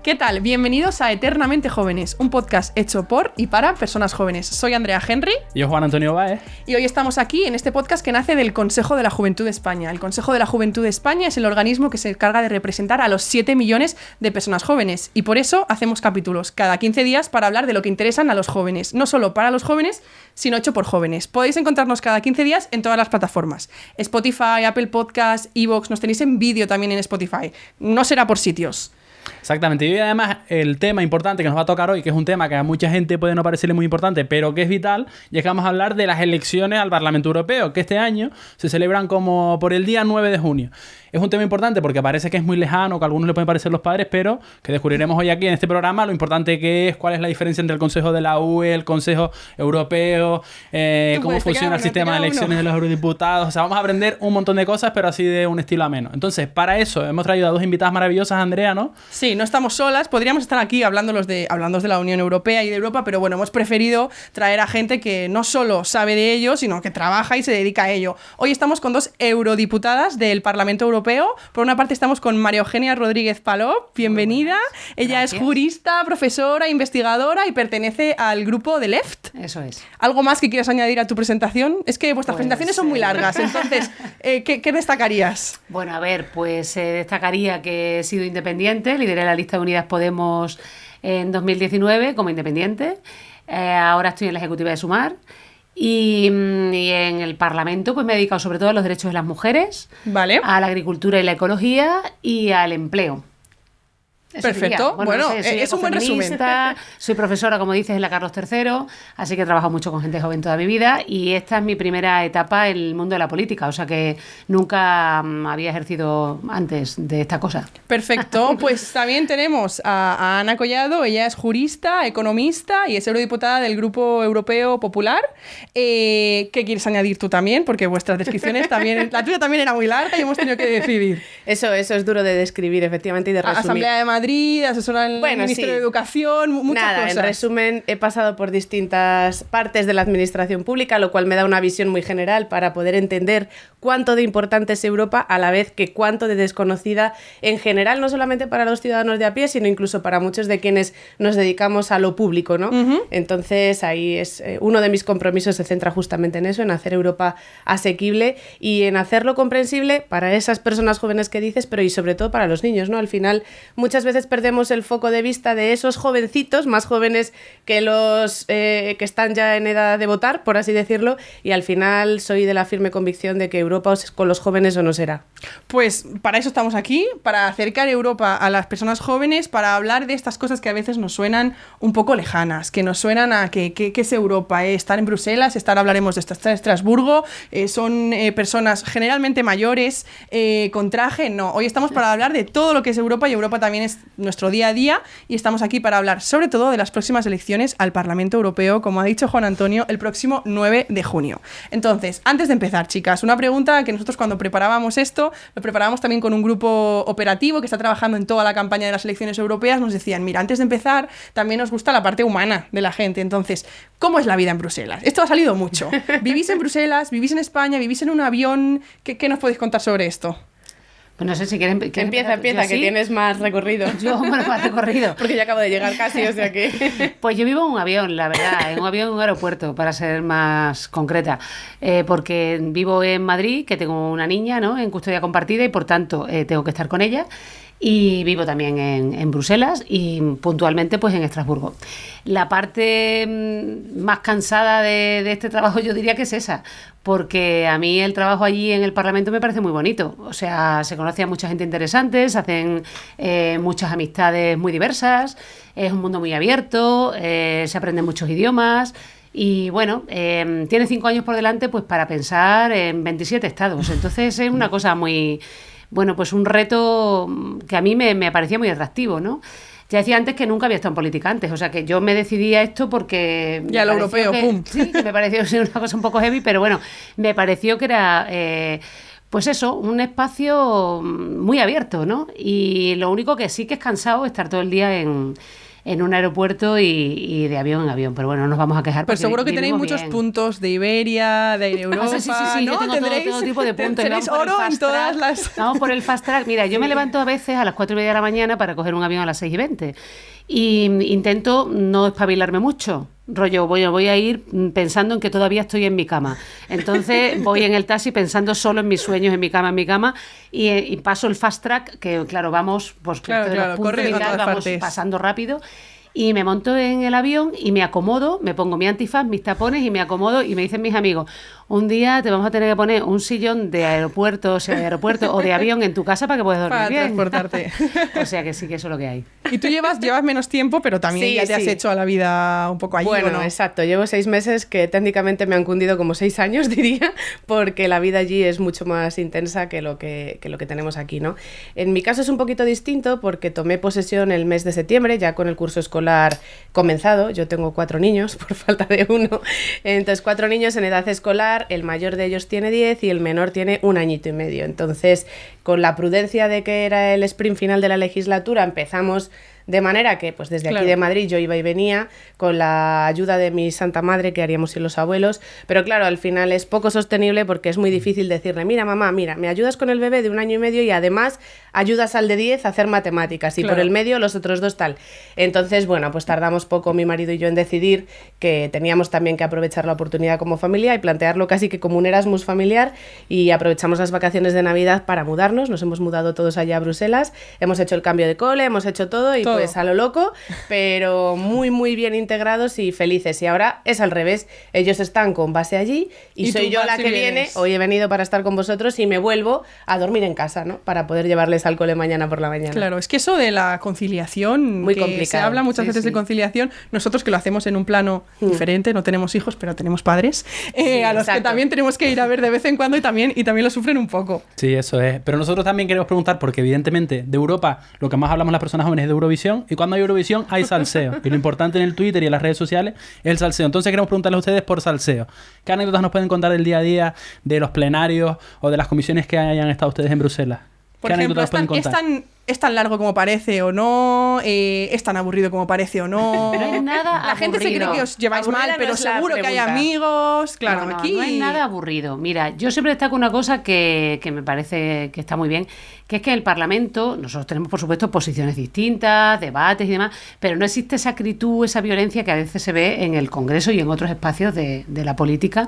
¿Qué tal? Bienvenidos a Eternamente Jóvenes, un podcast hecho por y para personas jóvenes. Soy Andrea Henry. Y yo, Juan Antonio Báez. Y hoy estamos aquí en este podcast que nace del Consejo de la Juventud de España. El Consejo de la Juventud de España es el organismo que se encarga de representar a los 7 millones de personas jóvenes. Y por eso hacemos capítulos cada 15 días para hablar de lo que interesan a los jóvenes. No solo para los jóvenes, sino hecho por jóvenes. Podéis encontrarnos cada 15 días en todas las plataformas. Spotify, Apple Podcasts, iVoox, nos tenéis en vídeo también en Spotify. No será por sitios. Exactamente, y además el tema importante que nos va a tocar hoy, que es un tema que a mucha gente puede no parecerle muy importante, pero que es vital, y es que vamos a hablar de las elecciones al Parlamento Europeo, que este año se celebran como por el día 9 de junio. Es un tema importante porque parece que es muy lejano, que a algunos le pueden parecer los padres, pero que descubriremos hoy aquí en este programa lo importante que es, cuál es la diferencia entre el Consejo de la UE, el Consejo Europeo, cómo funciona el sistema de elecciones de los eurodiputados. O sea, vamos a aprender un montón de cosas, pero así de un estilo ameno. Entonces, para eso hemos traído a dos invitadas maravillosas, Andrea, ¿no? Sí, no estamos solas, podríamos estar aquí hablando de la Unión Europea y de Europa, pero bueno, hemos preferido traer a gente que no solo sabe de ello, sino que trabaja y se dedica a ello. Hoy estamos con dos eurodiputadas del Parlamento Europeo. Por una parte estamos con María Eugenia Rodríguez Palop, bienvenida. Ella Gracias. Es jurista, profesora, investigadora y pertenece al grupo de Left. Eso es. ¿Algo más que quieras añadir a tu presentación? Es que vuestras presentaciones son muy largas, entonces, ¿qué destacarías? Bueno, a ver, pues destacaría que he sido independiente, lideré la lista de Unidas Podemos en 2019 como independiente, ahora estoy en la ejecutiva de Sumar. Y en el Parlamento pues me he dedicado sobre todo a los derechos de las mujeres, vale, a la agricultura y la ecología y al empleo. Eso perfecto, bueno, no sé, es un buen resumen. Soy profesora, como dices, en la Carlos III, así que trabajo mucho con gente joven toda mi vida y esta es mi primera etapa en el mundo de la política, o sea que nunca había ejercido antes de esta cosa. Perfecto, pues también tenemos a Ana Collado, ella es jurista, economista y es eurodiputada del Grupo Europeo Popular. ¿Qué quieres añadir tú también? Porque vuestras descripciones también, la tuya también era muy larga y hemos tenido que decidir. Eso es duro de describir, efectivamente, y de resumir. Asamblea de Madrid, asesora en el Ministerio de Educación, muchas cosas. En resumen, he pasado por distintas partes de la administración pública, lo cual me da una visión muy general para poder entender cuánto de importante es Europa, a la vez que cuánto de desconocida en general, no solamente para los ciudadanos de a pie, sino incluso para muchos de quienes nos dedicamos a lo público, ¿no? Uh-huh. Entonces, ahí es uno de mis compromisos se centra justamente en eso, en hacer Europa asequible y en hacerlo comprensible para esas personas jóvenes que dices, pero y sobre todo para los niños, ¿no? Al final, muchas veces perdemos el foco de vista de esos jovencitos, más jóvenes que los que están ya en edad de votar, por así decirlo, y al final soy de la firme convicción de que Europa con los jóvenes o no será. Pues para eso estamos aquí, para acercar Europa a las personas jóvenes, para hablar de estas cosas que a veces nos suenan un poco lejanas, que nos suenan a ¿qué es Europa? Estar en Bruselas, hablaremos de Estrasburgo, son personas generalmente mayores, con traje, no. Hoy estamos para hablar de todo lo que es Europa y Europa también es nuestro día a día y estamos aquí para hablar sobre todo de las próximas elecciones al Parlamento Europeo, como ha dicho Juan Antonio, el próximo 9 de junio. Entonces, antes de empezar, chicas, una pregunta que nosotros cuando preparábamos esto, lo preparábamos también con un grupo operativo que está trabajando en toda la campaña de las elecciones europeas, nos decían, mira, antes de empezar, también nos gusta la parte humana de la gente. Entonces, ¿cómo es la vida en Bruselas? Esto ha salido mucho. ¿Vivís en Bruselas? ¿Vivís en España? ¿Vivís en un avión? ¿Qué nos podéis contar sobre esto? Pues no sé si quieren... Empieza, que ¿sí? Tienes más recorrido. Yo, más recorrido. Porque ya acabo de llegar casi, o sea que... Pues yo vivo en un avión, la verdad, en un aeropuerto, para ser más concreta. Porque vivo en Madrid, que tengo una niña, ¿no?, en custodia compartida y por tanto tengo que estar con ella. Y vivo también en Bruselas y puntualmente pues en Estrasburgo. La parte más cansada de este trabajo yo diría que es esa, porque a mí el trabajo allí en el Parlamento me parece muy bonito. O sea, se conoce a mucha gente interesante, se hacen muchas amistades muy diversas, es un mundo muy abierto, se aprenden muchos idiomas. Y bueno, tiene 5 años por delante pues para pensar en 27 estados. Entonces es una cosa muy... Bueno, pues un reto que a mí me parecía muy atractivo, ¿no? Ya decía antes que nunca había estado en política antes, o sea que yo me decidí a esto porque... Ya lo europeo, ¡pum! Sí, que me pareció ser una cosa un poco heavy, pero bueno, me pareció que era... pues eso, un espacio muy abierto, ¿no? Y lo único que sí que es cansado estar todo el día en en un aeropuerto y de avión en avión. Pero bueno, no nos vamos a quejar. Pero seguro que tenéis muchos bien. puntos de Iberia, de Europa, sí, ¿no? yo tengo todo tipo de puntos. Tenéis oro en todas las... Vamos por el fast track. Mira, yo me levanto a veces a las 4:30 de la mañana para coger un avión a las 6:20. Y intento no espabilarme mucho. Rollo, voy a ir pensando en que todavía estoy en mi cama. Entonces voy en el taxi pensando solo en mis sueños, en mi cama, y paso el fast track, que claro, vamos, pues Claro, corre a todas vamos partes. pasando rápido. Y me monto en el avión y me acomodo, me pongo mi antifaz, mis tapones y me acomodo y me dicen mis amigos, un día te vamos a tener que poner un sillón de aeropuerto, o de avión en tu casa para que puedas dormir Para bien. transportarte. O sea que sí, que eso es lo que hay. Y tú llevas menos tiempo, pero también Sí, ya te has sí. hecho a la vida un poco allí, Bueno, ¿o no? exacto. Llevo 6 meses que técnicamente me han cundido como 6 años, diría, porque la vida allí es mucho más intensa que lo que tenemos aquí, ¿no? En mi caso es un poquito distinto porque tomé posesión el mes de septiembre, ya con el curso escolar comenzado. Yo tengo 4 niños, por falta de uno. Entonces, 4 niños en edad escolar, el mayor de ellos tiene 10 y el menor tiene 1 añito y medio. Entonces, con la prudencia de que era el sprint final de la legislatura, empezamos de manera que, pues desde aquí Claro. de Madrid yo iba y venía con la ayuda de mi santa madre, que haríamos sin los abuelos, pero claro, al final es poco sostenible porque es muy difícil decirle, mira mamá, mira, me ayudas con el bebé de 1 año y medio y además ayudas al de 10 a hacer matemáticas y Claro. por el medio los otros 2 tal. Entonces, bueno, pues tardamos poco mi marido y yo en decidir que teníamos también que aprovechar la oportunidad como familia y plantearlo casi que como un Erasmus familiar, y aprovechamos las vacaciones de Navidad para mudarnos. Nos hemos mudado todos allá a Bruselas, hemos hecho el cambio de cole, hemos hecho todo y Todo. pues a lo loco, pero muy muy bien integrados y felices. Y ahora es al revés, ellos están con base allí y Y soy tú yo vas la y que viene. vienes. Hoy he venido para estar con vosotros y me vuelvo a dormir en casa, ¿no? Para poder llevarles al cole mañana por la mañana. Claro, es que eso de la conciliación, Muy que complicado. se habla muchas Sí, veces de sí. conciliación, nosotros que lo hacemos en un plano diferente, no tenemos hijos, pero tenemos padres, a los que exacto. también tenemos que ir a ver de vez en cuando y también lo sufren un poco. Sí, eso es. Pero nosotros también queremos preguntar, porque evidentemente de Europa lo que más hablamos las personas jóvenes es de Eurovisión, y cuando hay Eurovisión hay salseo. Y lo importante en el Twitter y en las redes sociales es el salseo. Entonces queremos preguntarles a ustedes por salseo. ¿Qué anécdotas nos pueden contar del día a día, de los plenarios o de las comisiones que hayan estado ustedes en Bruselas? Por ¿Qué ejemplo, anécdotas pueden contar? es tan largo como parece o no, es tan aburrido como parece o no. No es nada La gente se cree aburrido. que os lleváis Aburrida mal, no pero es la seguro que hay pregunta. amigos. Claro, No, aquí no es nada aburrido. Mira, yo siempre destaco una cosa que me parece que está muy bien, que es que en el Parlamento nosotros tenemos, por supuesto, posiciones distintas, debates y demás, pero no existe esa acritud, esa violencia que a veces se ve en el Congreso y en otros espacios de la política.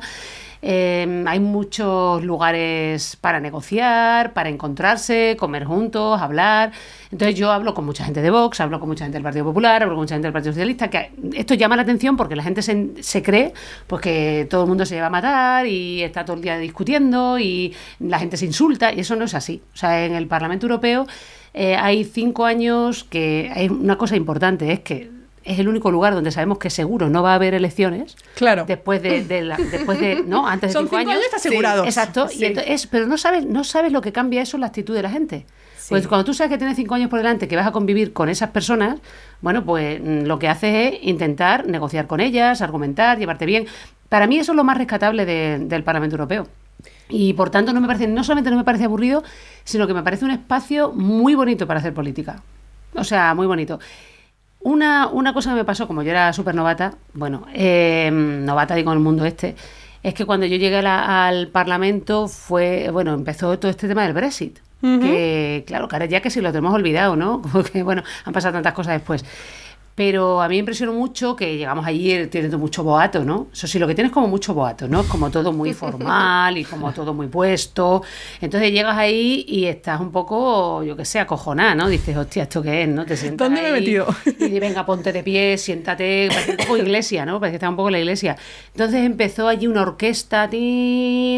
Hay muchos lugares para negociar, para encontrarse, comer juntos, hablar. Entonces yo hablo con mucha gente de Vox, hablo con mucha gente del Partido Popular, hablo con mucha gente del Partido Socialista, que esto llama la atención porque la gente se cree pues que todo el mundo se lleva a matar y está todo el día discutiendo y la gente se insulta, y eso no es así. O sea, en el Parlamento Europeo hay 5 años que hay una cosa importante, es que es el único lugar donde sabemos que seguro no va a haber elecciones. Claro. Después de ¿no? Antes de Son 5 5 años años. asegurados. Exacto. Sí. Y entonces, pero no sabes lo que cambia eso en la actitud de la gente. Sí. Pues cuando tú sabes que tienes 5 años por delante, que vas a convivir con esas personas, bueno, pues lo que haces es intentar negociar con ellas, argumentar, llevarte bien. Para mí eso es lo más rescatable del Parlamento Europeo. Y por tanto no solamente no me parece aburrido, sino que me parece un espacio muy bonito para hacer política. O sea, muy bonito. Una cosa que me pasó, como yo era súper novata, novata digo en el mundo este, es que cuando yo llegué al Parlamento empezó todo este tema del Brexit. Que claro, que ahora ya que si lo tenemos olvidado, ¿no? Porque bueno, han pasado tantas cosas después. Pero a mí me impresionó mucho que llegamos allí teniendo mucho boato, ¿no? Eso sí, lo que tienes es como mucho boato, ¿no? Es como todo muy formal y como todo muy puesto. Entonces llegas ahí y estás un poco, yo qué sé, acojonada, ¿no? Dices, hostia, ¿esto qué es, no? Te sientas ¿Dónde me he ahí metido? Y venga, ponte de pie, siéntate, parece un poco iglesia, ¿no? Parece que estaba un poco en la iglesia. Entonces empezó allí una orquesta, ti,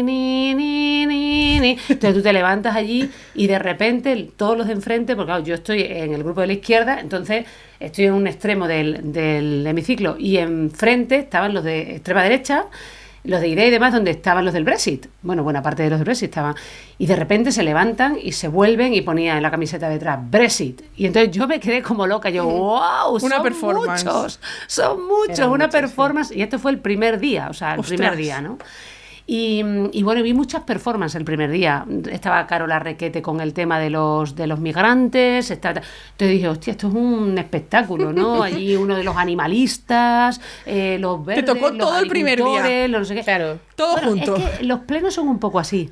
ni, ni, ni, ni. Entonces tú te levantas allí y de repente todos los de enfrente, porque claro, yo estoy en el grupo de la izquierda, entonces estoy en un extremo del hemiciclo y enfrente estaban los de extrema derecha, los de IDEA y demás, donde estaban los del Brexit. Bueno, buena parte de los del Brexit estaban. Y de repente se levantan y se vuelven y ponía en la camiseta detrás Brexit. Y entonces yo me quedé como loca. Yo, wow, Una son performance. muchos, son muchos, Eran una muchos, performance. Y esto fue el primer día, o sea, el Ostras. primer día, ¿no? Y bueno, vi muchas performances el primer día. Estaba Carola Requete con el tema de los migrantes. Entonces dije, hostia, esto es un espectáculo, ¿no? Allí uno de los animalistas, los verdes, Te tocó los todo el primer día. agricultores, los no sé qué. Claro. Todo Bueno, junto. es que los plenos son un poco así.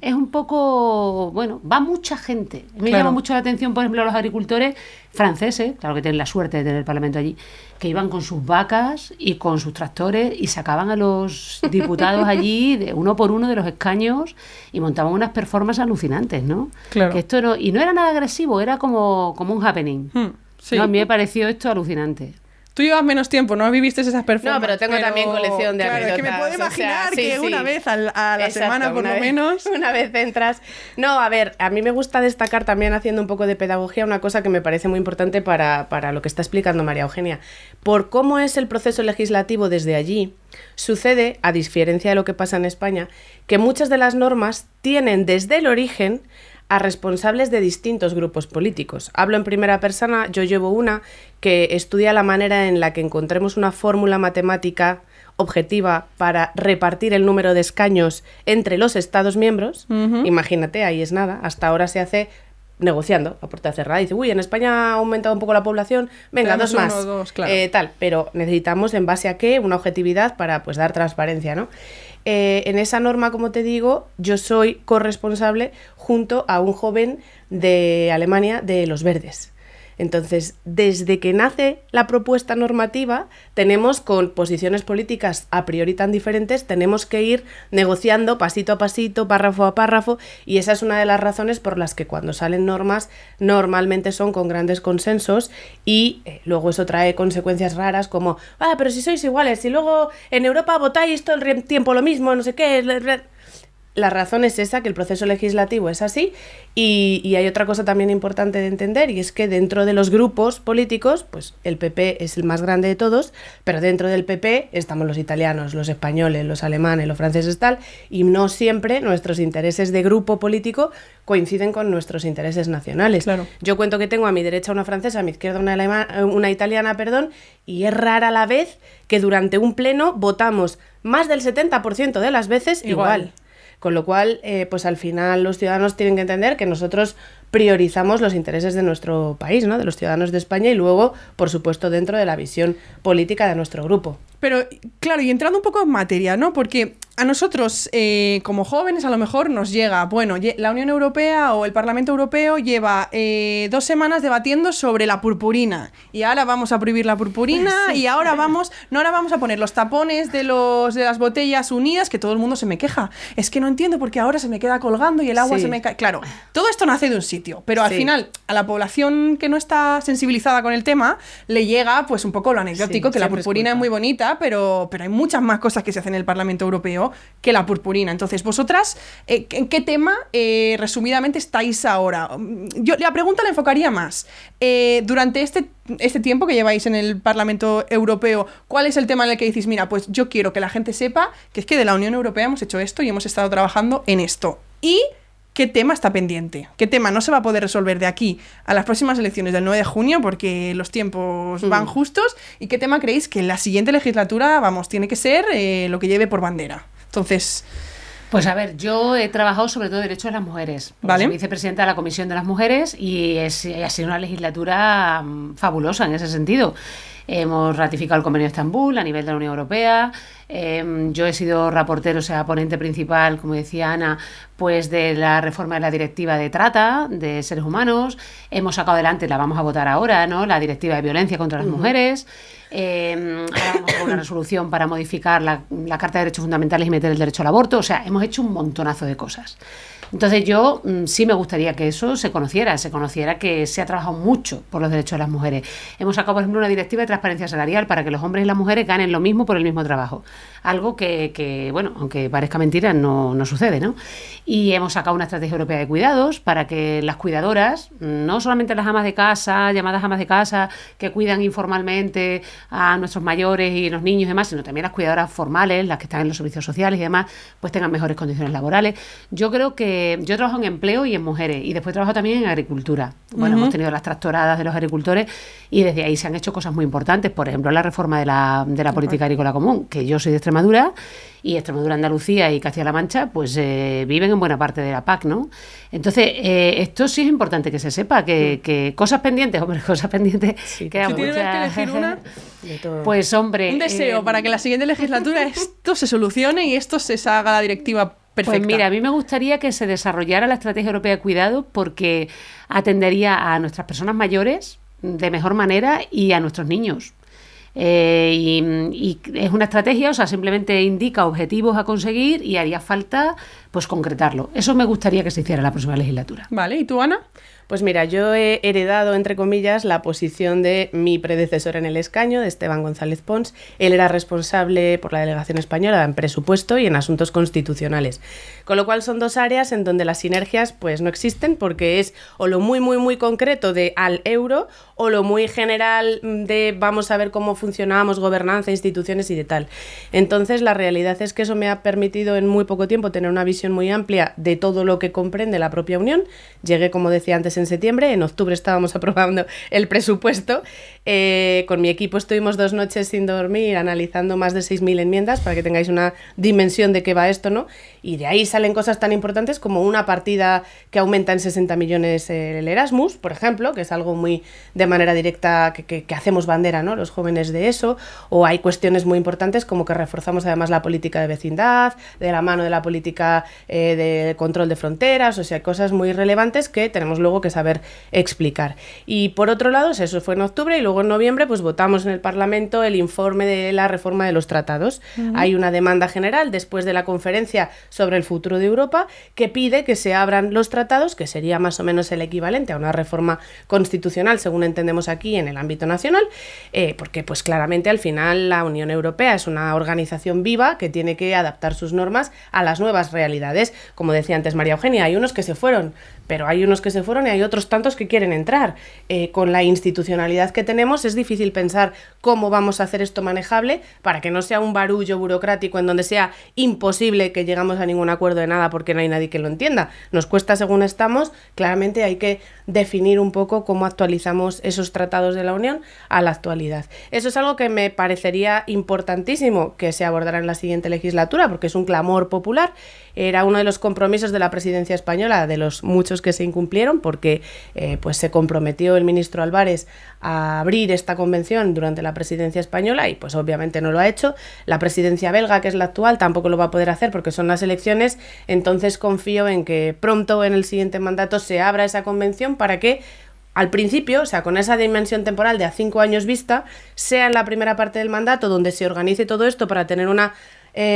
Es un poco, bueno, va mucha gente. Me Claro. llama mucho la atención, por ejemplo, los agricultores franceses, claro que tienen la suerte de tener el Parlamento allí, que iban con sus vacas y con sus tractores y sacaban a los diputados allí de uno por uno de los escaños y montaban unas performances alucinantes, ¿no? Claro. Que esto no, y no era nada agresivo, era como un happening. Sí. No, a mí me pareció esto alucinante. Tú llevas menos tiempo, no viviste esas performances. No, pero tengo también colección de claro, es que me anécdotas, puedo o sea, imaginar sí, que sí. una vez a la Exacto, semana, por una lo vez- menos. Una vez entras. No, a ver, a mí me gusta destacar también, haciendo un poco de pedagogía, una cosa que me parece muy importante para lo que está explicando María Eugenia. Por cómo es el proceso legislativo desde allí, sucede, a diferencia de lo que pasa en España, que muchas de las normas tienen desde el origen a responsables de distintos grupos políticos. Hablo en primera persona, yo llevo una que estudia la manera en la que encontremos una fórmula matemática objetiva para repartir el número de escaños entre los Estados miembros. Imagínate, ahí es nada. Hasta ahora se hace negociando a puerta cerrada. Dice, uy, en España ha aumentado un poco la población, venga, Tenemos dos más. uno o dos, claro. Tal, pero necesitamos en base a qué una objetividad para pues dar transparencia, ¿no? En esa norma, como te digo, yo soy corresponsable junto a un joven de Alemania de los Verdes. Entonces, desde que nace la propuesta normativa, tenemos con posiciones políticas a priori tan diferentes, tenemos que ir negociando pasito a pasito, párrafo a párrafo, y esa es una de las razones por las que cuando salen normas normalmente son con grandes consensos y luego eso trae consecuencias raras como, pero si sois iguales, si luego en Europa votáis todo el tiempo lo mismo, no sé qué... La razón es esa, que el proceso legislativo es así y hay otra cosa también importante de entender y es que dentro de los grupos políticos, pues el PP es el más grande de todos, pero dentro del PP estamos los italianos, los españoles, los alemanes, los franceses tal, y no siempre nuestros intereses de grupo político coinciden con nuestros intereses nacionales. Claro. Yo cuento que tengo a mi derecha una francesa, a mi izquierda una italiana, y es rara la vez que durante un pleno votamos más del 70% de las veces igual. Con lo cual, pues al final los ciudadanos tienen que entender que nosotros priorizamos los intereses de nuestro país, ¿no? De los ciudadanos de España y luego, por supuesto, dentro de la visión política de nuestro grupo. Pero, claro, y entrando un poco en materia, ¿no? Porque a nosotros, como jóvenes, a lo mejor nos llega, bueno, la Unión Europea o el Parlamento Europeo lleva 2 semanas debatiendo sobre la purpurina. Y ahora vamos a prohibir la purpurina y ahora vamos a poner los tapones de las botellas unidas, que todo el mundo se me queja. Es que no entiendo porque ahora se me queda colgando y el agua Sí. se me cae. Claro, todo esto nace de un sitio, pero al Sí. final a la población que no está sensibilizada con el tema le llega pues un poco lo anecdótico, Sí, que la siempre es purpurina es culpa. muy bonita, pero hay muchas más cosas que se hacen en el Parlamento Europeo que la purpurina. Entonces, vosotras, ¿en qué tema, resumidamente, estáis ahora? Yo la pregunta la enfocaría más. Durante este tiempo que lleváis en el Parlamento Europeo, ¿cuál es el tema en el que decís, mira, pues yo quiero que la gente sepa que es que de la Unión Europea hemos hecho esto y hemos estado trabajando en esto? Y ¿qué tema está pendiente? ¿Qué tema no se va a poder resolver de aquí a las próximas elecciones del 9 de junio porque los tiempos van justos? ¿Y qué tema creéis que en la siguiente legislatura, tiene que ser lo que lleve por bandera? Entonces... Pues a ver, yo he trabajado sobre todo derechos de las mujeres. Vale. Soy vicepresidenta de la Comisión de las Mujeres y ha sido una legislatura fabulosa en ese sentido. Hemos ratificado el Convenio de Estambul a nivel de la Unión Europea. Yo he sido reportero, o sea, ponente principal, como decía Ana, pues de la reforma de la Directiva de Trata de Seres Humanos. Hemos sacado adelante, la vamos a votar ahora, ¿no?, la Directiva de Violencia contra las Mujeres. Ahora vamos a hacer una resolución para modificar la Carta de Derechos Fundamentales y meter el derecho al aborto. O sea, hemos hecho un montonazo de cosas. Entonces yo sí me gustaría que eso se conociera que se ha trabajado mucho por los derechos de las mujeres. Hemos sacado, por ejemplo, una directiva de transparencia salarial para que los hombres y las mujeres ganen lo mismo por el mismo trabajo. Algo que bueno, aunque parezca mentira, no sucede, ¿no? Y hemos sacado una estrategia europea de cuidados para que las cuidadoras, no solamente las amas de casa, llamadas amas de casa, que cuidan informalmente a nuestros mayores y los niños y demás, sino también las cuidadoras formales, las que están en los servicios sociales y demás, pues tengan mejores condiciones laborales. Yo creo que yo trabajo en empleo y en mujeres, y después trabajo también en agricultura. Bueno, hemos tenido las tractoradas de los agricultores y desde ahí se han hecho cosas muy importantes. Por ejemplo, la reforma de la política agrícola común, que yo soy de Extremadura, y Extremadura, Andalucía y Castilla-La Mancha, pues viven en buena parte de la PAC, ¿no? Entonces, esto sí es importante que se sepa, que cosas pendientes, hombre, cosas pendientes, Sí, que si tienes que elegir una, De todo. pues hombre... un deseo para que la siguiente legislatura esto se solucione y esto se haga la directiva perfecta. Pues mira, a mí me gustaría que se desarrollara la Estrategia Europea de Cuidado porque atendería a nuestras personas mayores de mejor manera y a nuestros niños. Y es una estrategia, o sea, simplemente indica objetivos a conseguir y haría falta pues concretarlo. Eso me gustaría que se hiciera en la próxima legislatura. Vale, ¿y tú, Ana? Pues mira, yo he heredado, entre comillas, la posición de mi predecesor en el escaño, de Esteban González Pons. Él era responsable por la delegación española en presupuesto y en asuntos constitucionales. Con lo cual son dos áreas en donde las sinergias pues no existen porque es o lo muy, muy, muy concreto de al euro o lo muy general de vamos a ver cómo funcionamos, gobernanza, instituciones y de tal. Entonces la realidad es que eso me ha permitido en muy poco tiempo tener una visión muy amplia de todo lo que comprende la propia Unión. Llegué, como decía antes, en septiembre, en octubre estábamos aprobando el presupuesto. Con mi equipo estuvimos 2 noches sin dormir analizando más de 6.000 enmiendas para que tengáis una dimensión de qué va esto, ¿no? Y de ahí salen cosas tan importantes como una partida que aumenta en 60 millones el Erasmus, por ejemplo, que es algo muy de manera directa que hacemos bandera, ¿no? Los jóvenes de eso, o hay cuestiones muy importantes como que reforzamos además la política de vecindad, de la mano de la política de control de fronteras, o sea, cosas muy relevantes que tenemos luego que saber explicar. Y por otro lado, eso fue en octubre y luego en noviembre pues votamos en el Parlamento el informe de la reforma de los tratados. Hay una demanda general después de la conferencia sobre el futuro de Europa que pide que se abran los tratados, que sería más o menos el equivalente a una reforma constitucional, según entendemos aquí en el ámbito nacional, porque pues claramente al final la Unión Europea es una organización viva que tiene que adaptar sus normas a las nuevas realidades. Como decía antes María Eugenia, hay unos que se fueron, pero hay unos que se fueron y hay otros tantos que quieren entrar. Con la institucionalidad que tenemos es difícil pensar cómo vamos a hacer esto manejable para que no sea un barullo burocrático en donde sea imposible que llegamos a ningún acuerdo de nada porque no hay nadie que lo entienda. Nos cuesta según estamos, claramente hay que definir un poco cómo actualizamos esos tratados de la Unión a la actualidad. Eso es algo que me parecería importantísimo que se abordara en la siguiente legislatura porque es un clamor popular. Era uno de los compromisos de la presidencia española, de los muchos que se incumplieron, porque pues se comprometió el ministro Álvarez a abrir esta convención durante la presidencia española y pues obviamente no lo ha hecho. La presidencia belga, que es la actual, tampoco lo va a poder hacer porque son las elecciones, entonces confío en que pronto en el siguiente mandato se abra esa convención para que al principio, o sea, con esa dimensión temporal de a 5 años vista, sea en la primera parte del mandato donde se organice todo esto para tener una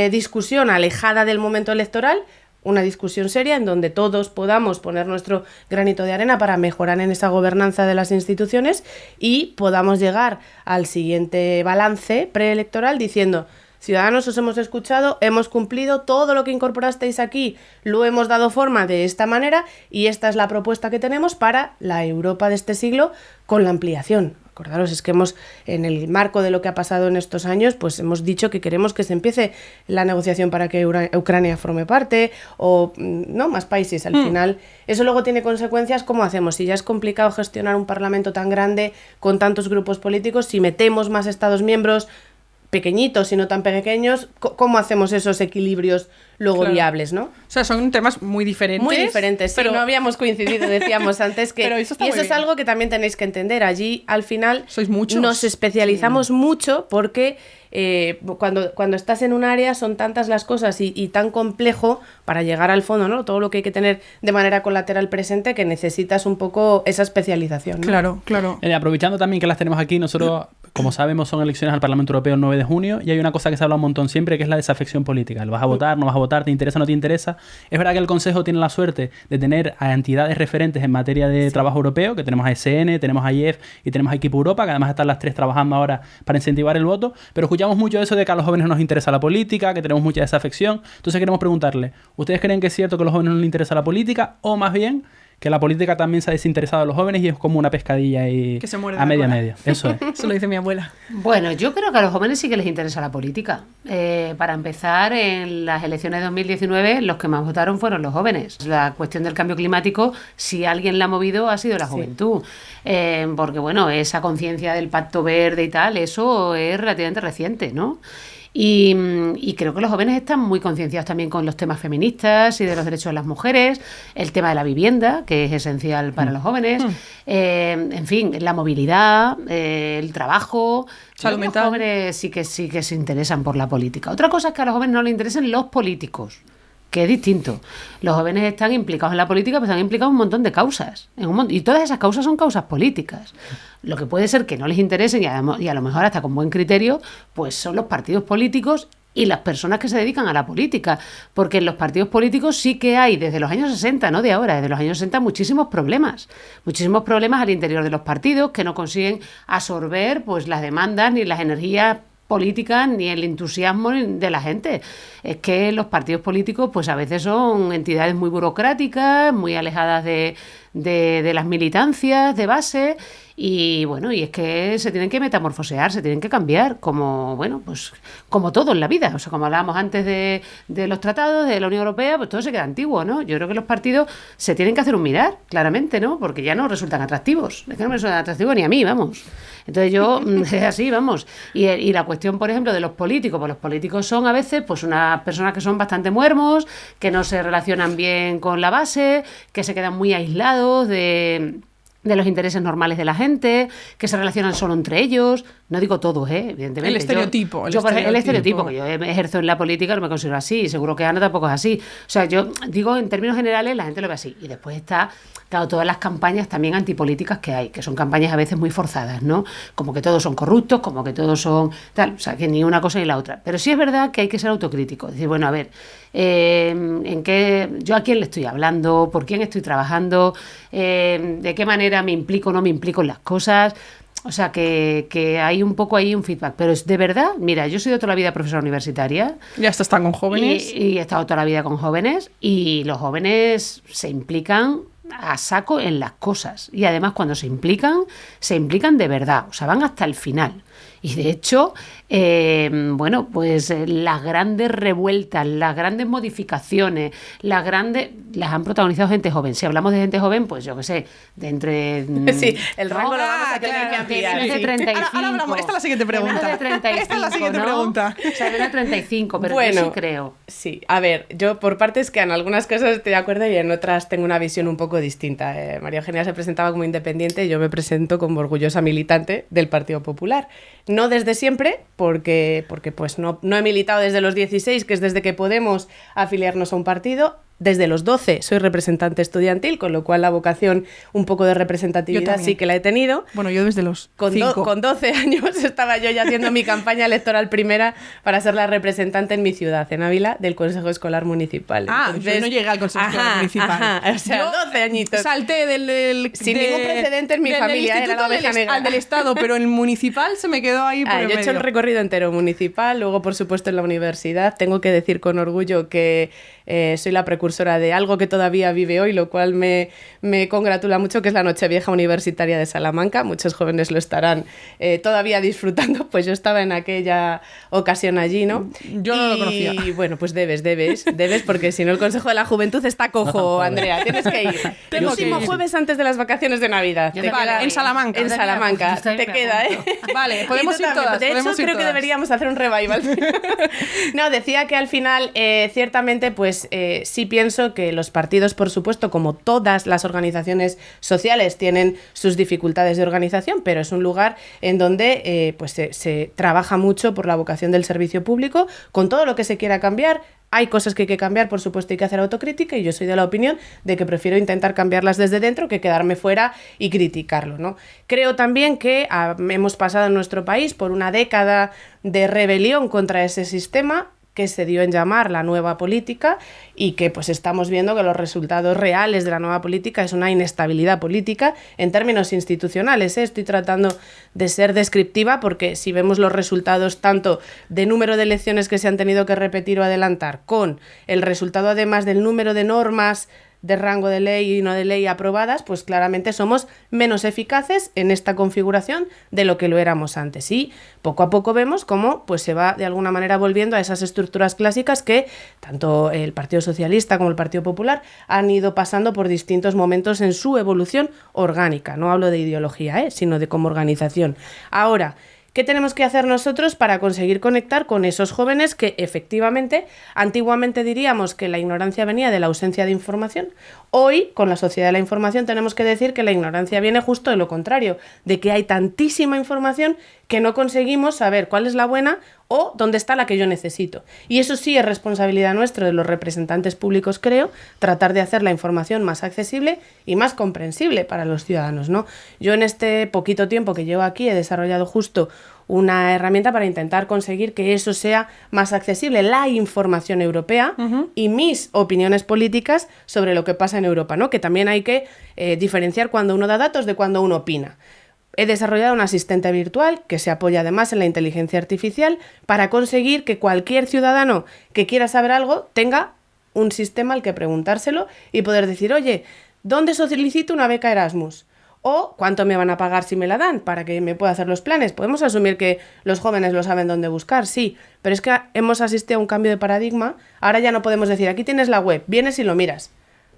discusión alejada del momento electoral, una discusión seria en donde todos podamos poner nuestro granito de arena para mejorar en esa gobernanza de las instituciones y podamos llegar al siguiente balance preelectoral diciendo: ciudadanos, os hemos escuchado, hemos cumplido todo lo que incorporasteis aquí, lo hemos dado forma de esta manera y esta es la propuesta que tenemos para la Europa de este siglo con la ampliación. Acordaros, es que hemos, en el marco de lo que ha pasado en estos años, pues hemos dicho que queremos que se empiece la negociación para que Ucrania forme parte, o no más países. Al final, eso luego tiene consecuencias. ¿Cómo hacemos? Si ya es complicado gestionar un parlamento tan grande con tantos grupos políticos, si metemos más estados miembros pequeñitos y no tan pequeños, ¿cómo hacemos esos equilibrios luego viables, no? O sea, son temas muy diferentes. Muy diferentes, pero sí, no habíamos coincidido, decíamos antes que... Pero eso está y eso muy es bien. algo que también tenéis que entender. Allí, al final, Sois muchos. nos especializamos mucho porque cuando estás en un área son tantas las cosas y tan complejo para llegar al fondo, ¿no? Todo lo que hay que tener de manera colateral presente que necesitas un poco esa especialización, ¿no? Claro, claro. Aprovechando también que las tenemos aquí, nosotros, como sabemos, son elecciones al Parlamento Europeo el 9 de junio y hay una cosa que se habla un montón siempre, que es la desafección política. ¿Lo vas a votar, no vas a votar, te interesa, no te interesa? Es verdad que el Consejo tiene la suerte de tener a entidades referentes en materia de trabajo europeo, que tenemos a ESN, tenemos a IEF y tenemos a Equipo Europa, que además están las tres trabajando ahora para incentivar el voto, pero escuchamos mucho eso de que a los jóvenes nos interesa la política, que tenemos mucha desafección. Entonces queremos preguntarle, ¿ustedes creen que es cierto que a los jóvenes no les interesa la política o más bien que la política también se ha desinteresado de los jóvenes y es como una pescadilla ahí Que se muerde a la media cola. media. Eso es. Eso lo dice mi abuela. Bueno, yo creo que a los jóvenes sí que les interesa la política. Para empezar, en las elecciones de 2019 los que más votaron fueron los jóvenes. La cuestión del cambio climático, si alguien la ha movido, ha sido la juventud. Porque, bueno, esa conciencia del Pacto Verde y tal, eso es relativamente reciente, ¿no? Y creo que los jóvenes están muy concienciados también con los temas feministas y de los derechos de las mujeres, el tema de la vivienda, que es esencial para los jóvenes, en fin, la movilidad, el trabajo. Salud Creo que mental. Los jóvenes sí que se interesan por la política. Otra cosa es que a los jóvenes no les interesen los políticos, que es distinto. Los jóvenes están implicados en la política, pero están implicados en un montón de causas. Y todas esas causas son causas políticas. Lo que puede ser que no les interesen, y a lo mejor hasta con buen criterio, pues son los partidos políticos y las personas que se dedican a la política. Porque en los partidos políticos sí que hay, desde los años 60, no de ahora, desde los años 60, muchísimos problemas. Muchísimos problemas al interior de los partidos que no consiguen absorber pues las demandas ni las energías políticas ni el entusiasmo de la gente. Es que los partidos políticos pues a veces son entidades muy burocráticas, muy alejadas de las militancias de base y bueno, y es que se tienen que metamorfosear, se tienen que cambiar como, bueno, pues como todo en la vida. O sea, como hablábamos antes de los tratados de la Unión Europea, pues todo se queda antiguo, ¿no? Yo creo que los partidos se tienen que hacer un mirar, claramente, ¿no? Porque ya no resultan atractivos. Es que no me resultan atractivos ni a mí, vamos. Entonces yo, es así, vamos. Y la cuestión, por ejemplo, de los políticos, pues los políticos son a veces pues unas personas que son bastante muermos, que no se relacionan bien con la base, que se quedan muy aislados de los intereses normales de la gente, que se relacionan solo entre ellos. No digo todos, evidentemente. El estereotipo. El estereotipo, que yo ejerzo en la política, no me considero así, y seguro que Ana tampoco es así. O sea, yo digo, en términos generales, la gente lo ve así. Y después está, claro, todas las campañas también antipolíticas que hay, que son campañas a veces muy forzadas, ¿no? Como que todos son corruptos, como que todos son tal, o sea, que ni una cosa ni la otra. Pero sí es verdad que hay que ser autocrítico. Decir, bueno, a ver, yo a quién le estoy hablando, por quién estoy trabajando, de qué manera me implico o no me implico en las cosas. O sea, que hay un poco ahí un feedback. Pero es de verdad, mira, yo he sido toda la vida profesora universitaria. Ya están con jóvenes. Y he estado toda la vida con jóvenes. Y los jóvenes se implican a saco en las cosas. Y además, cuando se implican de verdad. O sea, van hasta el final. Y de hecho, bueno, pues las grandes revueltas, las grandes modificaciones, las han protagonizado gente joven. Si hablamos de gente joven, pues yo qué sé, de entre... Sí, el rango lo vamos a tener que ampliar. De 35. Ahora hablamos. Esta es la siguiente pregunta. De 35, Esta es la siguiente pregunta. O sea, de 35, pero Bueno, yo sí creo. Sí, a ver, yo por partes que en algunas cosas estoy de acuerdo y en otras tengo una visión un poco distinta. María Eugenia se presentaba como independiente y yo me presento como orgullosa militante del Partido Popular. No desde siempre, porque pues no he militado desde los 16, que es desde que podemos afiliarnos a un partido. Desde los 12 soy representante estudiantil, con lo cual la vocación un poco de representatividad sí que la he tenido. Bueno, yo desde los 5. Con 12 años estaba yo ya haciendo mi campaña electoral primera para ser la representante en mi ciudad, en Ávila, del Consejo Escolar Municipal. Yo no llegué al Consejo Escolar Municipal. O sea, yo 12 añitos. Salté sin ningún precedente en mi familia, era la oveja negra. Al del Estado, pero el municipal se me quedó ahí por el yo he hecho el medio. recorrido entero municipal, luego por supuesto en la universidad. Tengo que decir con orgullo que soy la precursora de algo que todavía vive hoy, lo cual me congratula mucho, que es la Nochevieja Universitaria de Salamanca. Muchos jóvenes lo estarán todavía disfrutando, pues yo estaba en aquella ocasión allí, ¿no? Yo no lo conocía. Y bueno, pues debes, porque si no el Consejo de la Juventud está cojo, Andrea, tienes que ir. El último jueves antes de las vacaciones de Navidad. Vale, en Salamanca. En Salamanca, Pues te queda, ¿eh? Vale, podemos ir todas. De hecho, podemos ir creo que todas. deberíamos hacer un revival. No, decía que al final, ciertamente, pues sí pienso que los partidos, por supuesto, como todas las organizaciones sociales, tienen sus dificultades de organización, pero es un lugar en donde pues se trabaja mucho por la vocación del servicio público, con todo lo que se quiera cambiar. Hay cosas que hay que cambiar, por supuesto, hay que hacer autocrítica y yo soy de la opinión de que prefiero intentar cambiarlas desde dentro que quedarme fuera y criticarlo, ¿no? Creo también que hemos pasado en nuestro país por una década de rebelión contra ese sistema que se dio en llamar la nueva política y que pues estamos viendo que los resultados reales de la nueva política es una inestabilidad política en términos institucionales, ¿eh? Estoy tratando de ser descriptiva porque si vemos los resultados tanto de número de elecciones que se han tenido que repetir o adelantar con el resultado además del número de normas de rango de ley y no de ley aprobadas, pues claramente somos menos eficaces en esta configuración de lo que lo éramos antes. Y poco a poco vemos cómo pues, se va de alguna manera volviendo a esas estructuras clásicas que tanto el Partido Socialista como el Partido Popular han ido pasando por distintos momentos en su evolución orgánica. No hablo de ideología, sino de como organización. Ahora, ¿qué tenemos que hacer nosotros para conseguir conectar con esos jóvenes que efectivamente, antiguamente diríamos que la ignorancia venía de la ausencia de información? Hoy, con la sociedad de la información, tenemos que decir que la ignorancia viene justo de lo contrario, de que hay tantísima información que no conseguimos saber cuál es la buena o dónde está la que yo necesito. Y eso sí es responsabilidad nuestra, de los representantes públicos, creo, tratar de hacer la información más accesible y más comprensible para los ciudadanos, ¿no? Yo en este poquito tiempo que llevo aquí he desarrollado justo una herramienta para intentar conseguir que eso sea más accesible, la información europea y mis opiniones políticas sobre lo que pasa en Europa, ¿no? Que también hay que diferenciar cuando uno da datos de cuando uno opina. He desarrollado un asistente virtual que se apoya además en la inteligencia artificial para conseguir que cualquier ciudadano que quiera saber algo tenga un sistema al que preguntárselo y poder decir, oye, ¿dónde solicito una beca Erasmus? O ¿cuánto me van a pagar si me la dan para que me pueda hacer los planes? Podemos asumir que los jóvenes lo saben dónde buscar, sí, pero es que hemos asistido a un cambio de paradigma. Ahora ya no podemos decir, aquí tienes la web, vienes y lo miras.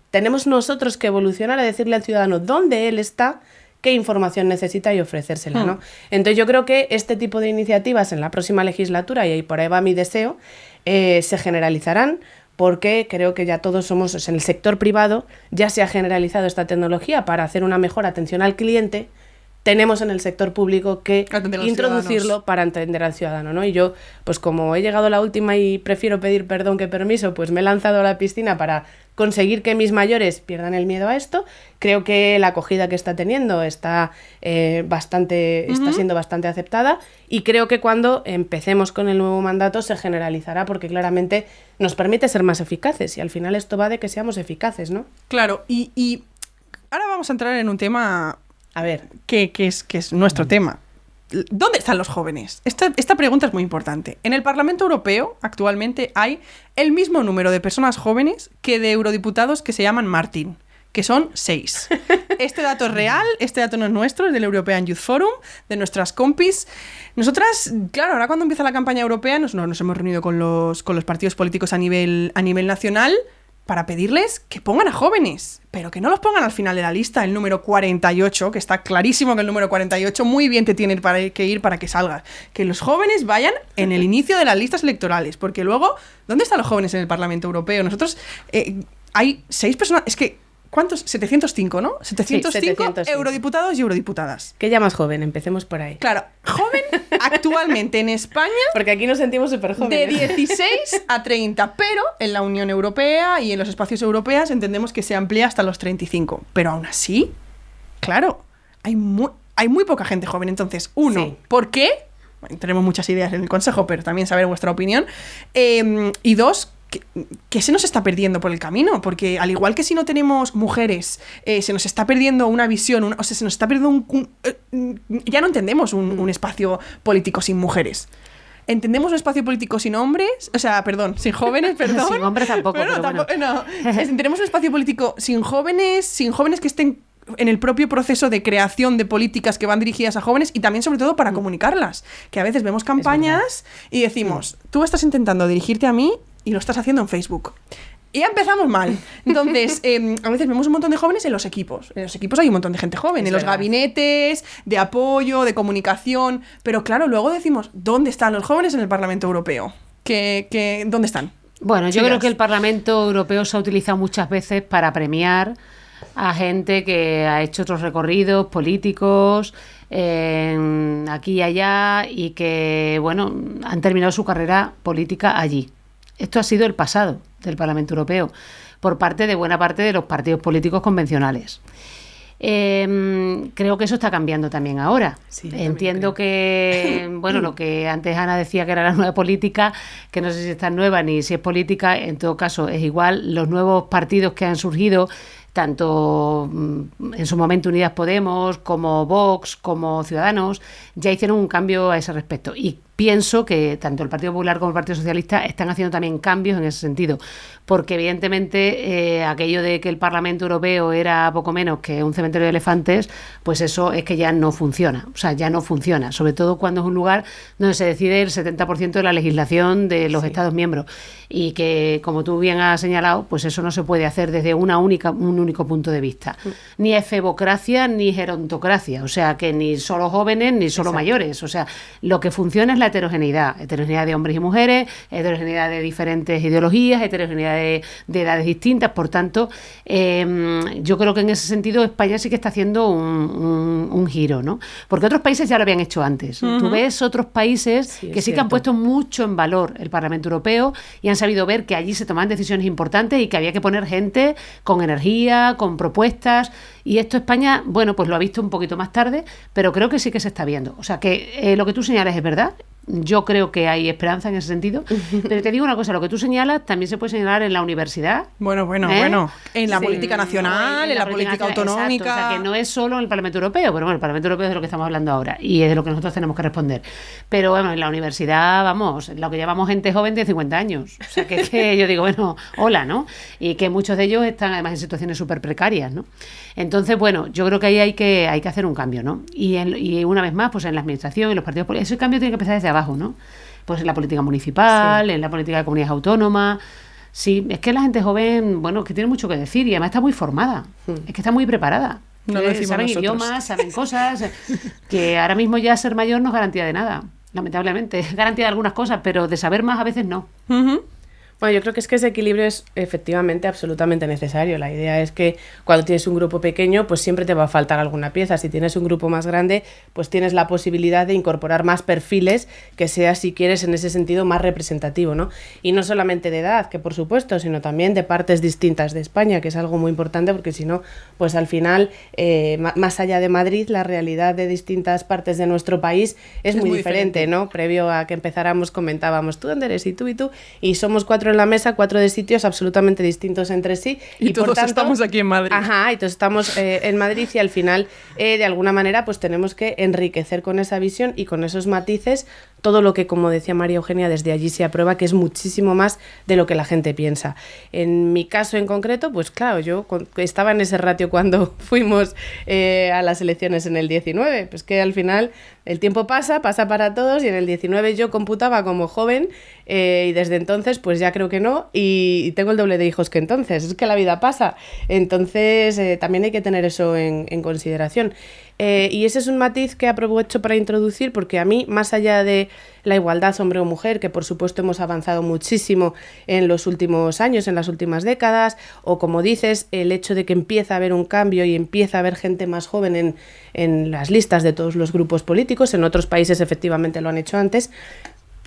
Tenemos nosotros que evolucionar a decirle al ciudadano dónde él está, qué información necesita y ofrecérsela, ¿no? Entonces yo creo que este tipo de iniciativas en la próxima legislatura, y ahí por ahí va mi deseo, se generalizarán, porque creo que ya todos somos, en el sector privado ya se ha generalizado esta tecnología para hacer una mejor atención al cliente. Tenemos en el sector público que introducirlo para entender al ciudadano, ¿no? Y yo, pues como he llegado a la última y prefiero pedir perdón que permiso, pues me he lanzado a la piscina para conseguir que mis mayores pierdan el miedo a esto. Creo que la acogida que está teniendo está siendo bastante aceptada, y creo que cuando empecemos con el nuevo mandato se generalizará, porque claramente nos permite ser más eficaces, y al final esto va de que seamos eficaces, ¿no? Claro, y ahora vamos a entrar en un tema, a ver, que es nuestro tema. ¿Dónde están los jóvenes? Esta pregunta es muy importante. En el Parlamento Europeo actualmente hay el mismo número de personas jóvenes que de eurodiputados que se llaman Martín, que son 6. Este dato es real, este dato no es nuestro, es del European Youth Forum, de nuestras compis. Nosotras, claro, ahora cuando empieza la campaña europea nos hemos reunido con los partidos políticos a nivel nacional para pedirles que pongan a jóvenes, pero que no los pongan al final de la lista, el número 48, que está clarísimo que el número 48 muy bien te tiene que ir para que salgas. Que los jóvenes vayan en el inicio de las listas electorales, porque luego, ¿dónde están los jóvenes en el Parlamento Europeo? Nosotros, hay 6 personas, es que, ¿cuántos? 705, ¿no? 705, sí, 705 eurodiputados y eurodiputadas. ¿Qué llamas joven? Empecemos por ahí. Claro, joven actualmente en España... Porque aquí nos sentimos súper jóvenes. De 16 a 30, pero en la Unión Europea y en los espacios europeos entendemos que se amplía hasta los 35. Pero aún así, claro, hay muy poca gente joven. Entonces, ¿por qué? Bueno, tenemos muchas ideas en el Consejo, pero también saber vuestra opinión. Y 2, ¿qué se nos está perdiendo por el camino? Porque al igual que si no tenemos mujeres, se nos está perdiendo una visión, se nos está perdiendo ya no entendemos un espacio político sin mujeres. ¿Entendemos un espacio político sin hombres? O sea, perdón, sin jóvenes, perdón. Sin hombres tampoco, pero tampoco, bueno. ¿Entendemos un espacio político sin jóvenes que estén en el propio proceso de creación de políticas que van dirigidas a jóvenes, y también sobre todo para comunicarlas? Que a veces vemos campañas y decimos, tú estás intentando dirigirte a mí y lo estás haciendo en Facebook. Y ya empezamos mal. Entonces, a veces vemos un montón de jóvenes en los equipos. En los equipos hay un montón de gente joven, en los gabinetes de apoyo, de comunicación. Pero claro, luego decimos, ¿dónde están los jóvenes en el Parlamento Europeo? ¿Dónde están? Bueno, yo creo que el Parlamento Europeo se ha utilizado muchas veces para premiar a gente que ha hecho otros recorridos políticos aquí y allá, y que, bueno, han terminado su carrera política allí. Esto ha sido el pasado del Parlamento Europeo por parte de buena parte de los partidos políticos convencionales. Creo que eso está cambiando también ahora. Sí, entiendo que, bueno, lo que antes Ana decía que era la nueva política, que no sé si es tan nueva ni si es política, en todo caso es igual. Los nuevos partidos que han surgido tanto en su momento Unidas Podemos, como Vox, como Ciudadanos, ya hicieron un cambio a ese respecto. Y pienso que tanto el Partido Popular como el Partido Socialista están haciendo también cambios en ese sentido, porque evidentemente aquello de que el Parlamento Europeo era poco menos que un cementerio de elefantes, pues eso es que ya no funciona, o sea, ya no funciona, sobre todo cuando es un lugar donde se decide el 70% de la legislación de los Estados miembros, y que, como tú bien has señalado, pues eso no se puede hacer desde un único punto de vista, ni efebocracia ni gerontocracia, o sea, que ni solo jóvenes ni solo mayores, o sea, lo que funciona es la heterogeneidad de hombres y mujeres, heterogeneidad de diferentes ideologías, heterogeneidad de edades distintas. Por tanto, yo creo que en ese sentido España sí que está haciendo un giro, ¿no? Porque otros países ya lo habían hecho antes. Tú ves otros países que sí que han puesto mucho en valor el Parlamento Europeo y han sabido ver que allí se toman decisiones importantes y que había que poner gente con energía, con propuestas. Y esto España, bueno, pues lo ha visto un poquito más tarde, pero creo que sí que se está viendo. O sea, que lo que tú señalas es verdad. Yo creo que hay esperanza en ese sentido. Pero te digo una cosa, lo que tú señalas también se puede señalar en la universidad. Bueno. En la política nacional, en la política autonómica. Exacto. O sea, que no es solo en el Parlamento Europeo, pero bueno, el Parlamento Europeo es de lo que estamos hablando ahora y es de lo que nosotros tenemos que responder. Pero bueno, en la universidad, vamos, lo que llamamos gente joven de 50 años. O sea, que yo digo, bueno, hola, ¿no? Y que muchos de ellos están además en situaciones súper precarias, ¿no? Entonces, bueno, yo creo que ahí hay que hacer un cambio, ¿no? Y una vez más, pues en la administración, en los partidos políticos, ese cambio tiene que empezar desde abajo, ¿no? Pues en la política municipal, en la política de comunidades autónomas. Sí, es que la gente joven, bueno, que tiene mucho que decir y además está muy formada, es que está muy preparada. No lo decimos saben nosotros. Idiomas, saben cosas, que ahora mismo ya ser mayor no es garantía de nada, lamentablemente. Es garantía de algunas cosas, pero de saber más a veces no. Bueno, yo creo que es que ese equilibrio es efectivamente absolutamente necesario. La idea es que cuando tienes un grupo pequeño, pues siempre te va a faltar alguna pieza. Si tienes un grupo más grande, pues tienes la posibilidad de incorporar más perfiles que sea, si quieres, en ese sentido más representativo, ¿no? Y no solamente de edad, que por supuesto, sino también de partes distintas de España, que es algo muy importante porque si no, pues al final, más allá de Madrid, la realidad de distintas partes de nuestro país es muy diferente, ¿no? Previo a que empezáramos comentábamos, ¿tú dónde eres? Y tú, y somos 4 en la mesa, 4 de sitios absolutamente distintos entre sí. Y todos por tanto, estamos aquí en Madrid. Ajá, y todos estamos en Madrid y al final, de alguna manera, pues tenemos que enriquecer con esa visión y con esos matices todo lo que, como decía María Eugenia, desde allí se aprueba, que es muchísimo más de lo que la gente piensa. En mi caso en concreto, pues claro, yo estaba en ese ratio cuando fuimos a las elecciones en el 19, pues que al final el tiempo pasa para todos y en el 19 yo computaba como joven y desde entonces pues ya creo que no y tengo el doble de hijos que entonces, es que la vida pasa, entonces también hay que tener eso en consideración. Y ese es un matiz que aprovecho para introducir porque a mí, más allá de la igualdad hombre o mujer, que por supuesto hemos avanzado muchísimo en los últimos años, en las últimas décadas, o como dices, el hecho de que empieza a haber un cambio y empieza a haber gente más joven en las listas de todos los grupos políticos, en otros países efectivamente lo han hecho antes.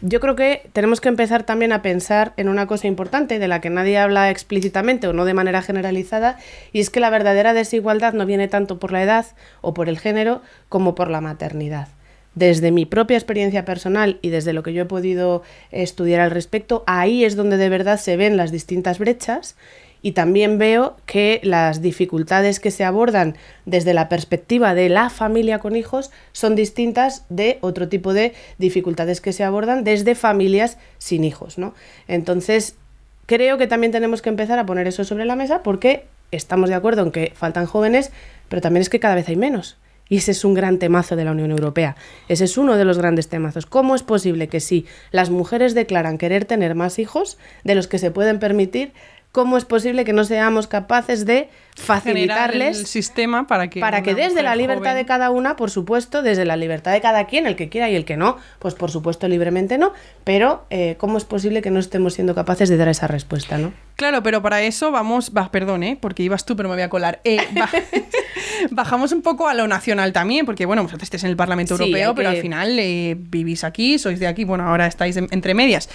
Yo creo que tenemos que empezar también a pensar en una cosa importante de la que nadie habla explícitamente o no de manera generalizada, y es que la verdadera desigualdad no viene tanto por la edad o por el género como por la maternidad. Desde mi propia experiencia personal y desde lo que yo he podido estudiar al respecto, ahí es donde de verdad se ven las distintas brechas. Y también veo que las dificultades que se abordan desde la perspectiva de la familia con hijos son distintas de otro tipo de dificultades que se abordan desde familias sin hijos, ¿no? Entonces, creo que también tenemos que empezar a poner eso sobre la mesa porque estamos de acuerdo en que faltan jóvenes, pero también es que cada vez hay menos. Y ese es un gran temazo de la Unión Europea. Ese es uno de los grandes temazos. ¿Cómo es posible que si las mujeres declaran querer tener más hijos de los que se pueden permitir, cómo es posible que no seamos capaces de facilitarles el sistema para que desde la libertad joven de cada una, por supuesto, desde la libertad de cada quien, el que quiera y el que no, pues por supuesto libremente no, pero cómo es posible que no estemos siendo capaces de dar esa respuesta, ¿no? Claro, pero para eso perdón, porque ibas tú, pero me voy a colar. Bajamos un poco a lo nacional también, porque bueno, vosotros estáis en el Parlamento Europeo, pero al final vivís aquí, sois de aquí, bueno, ahora estáis entre medias.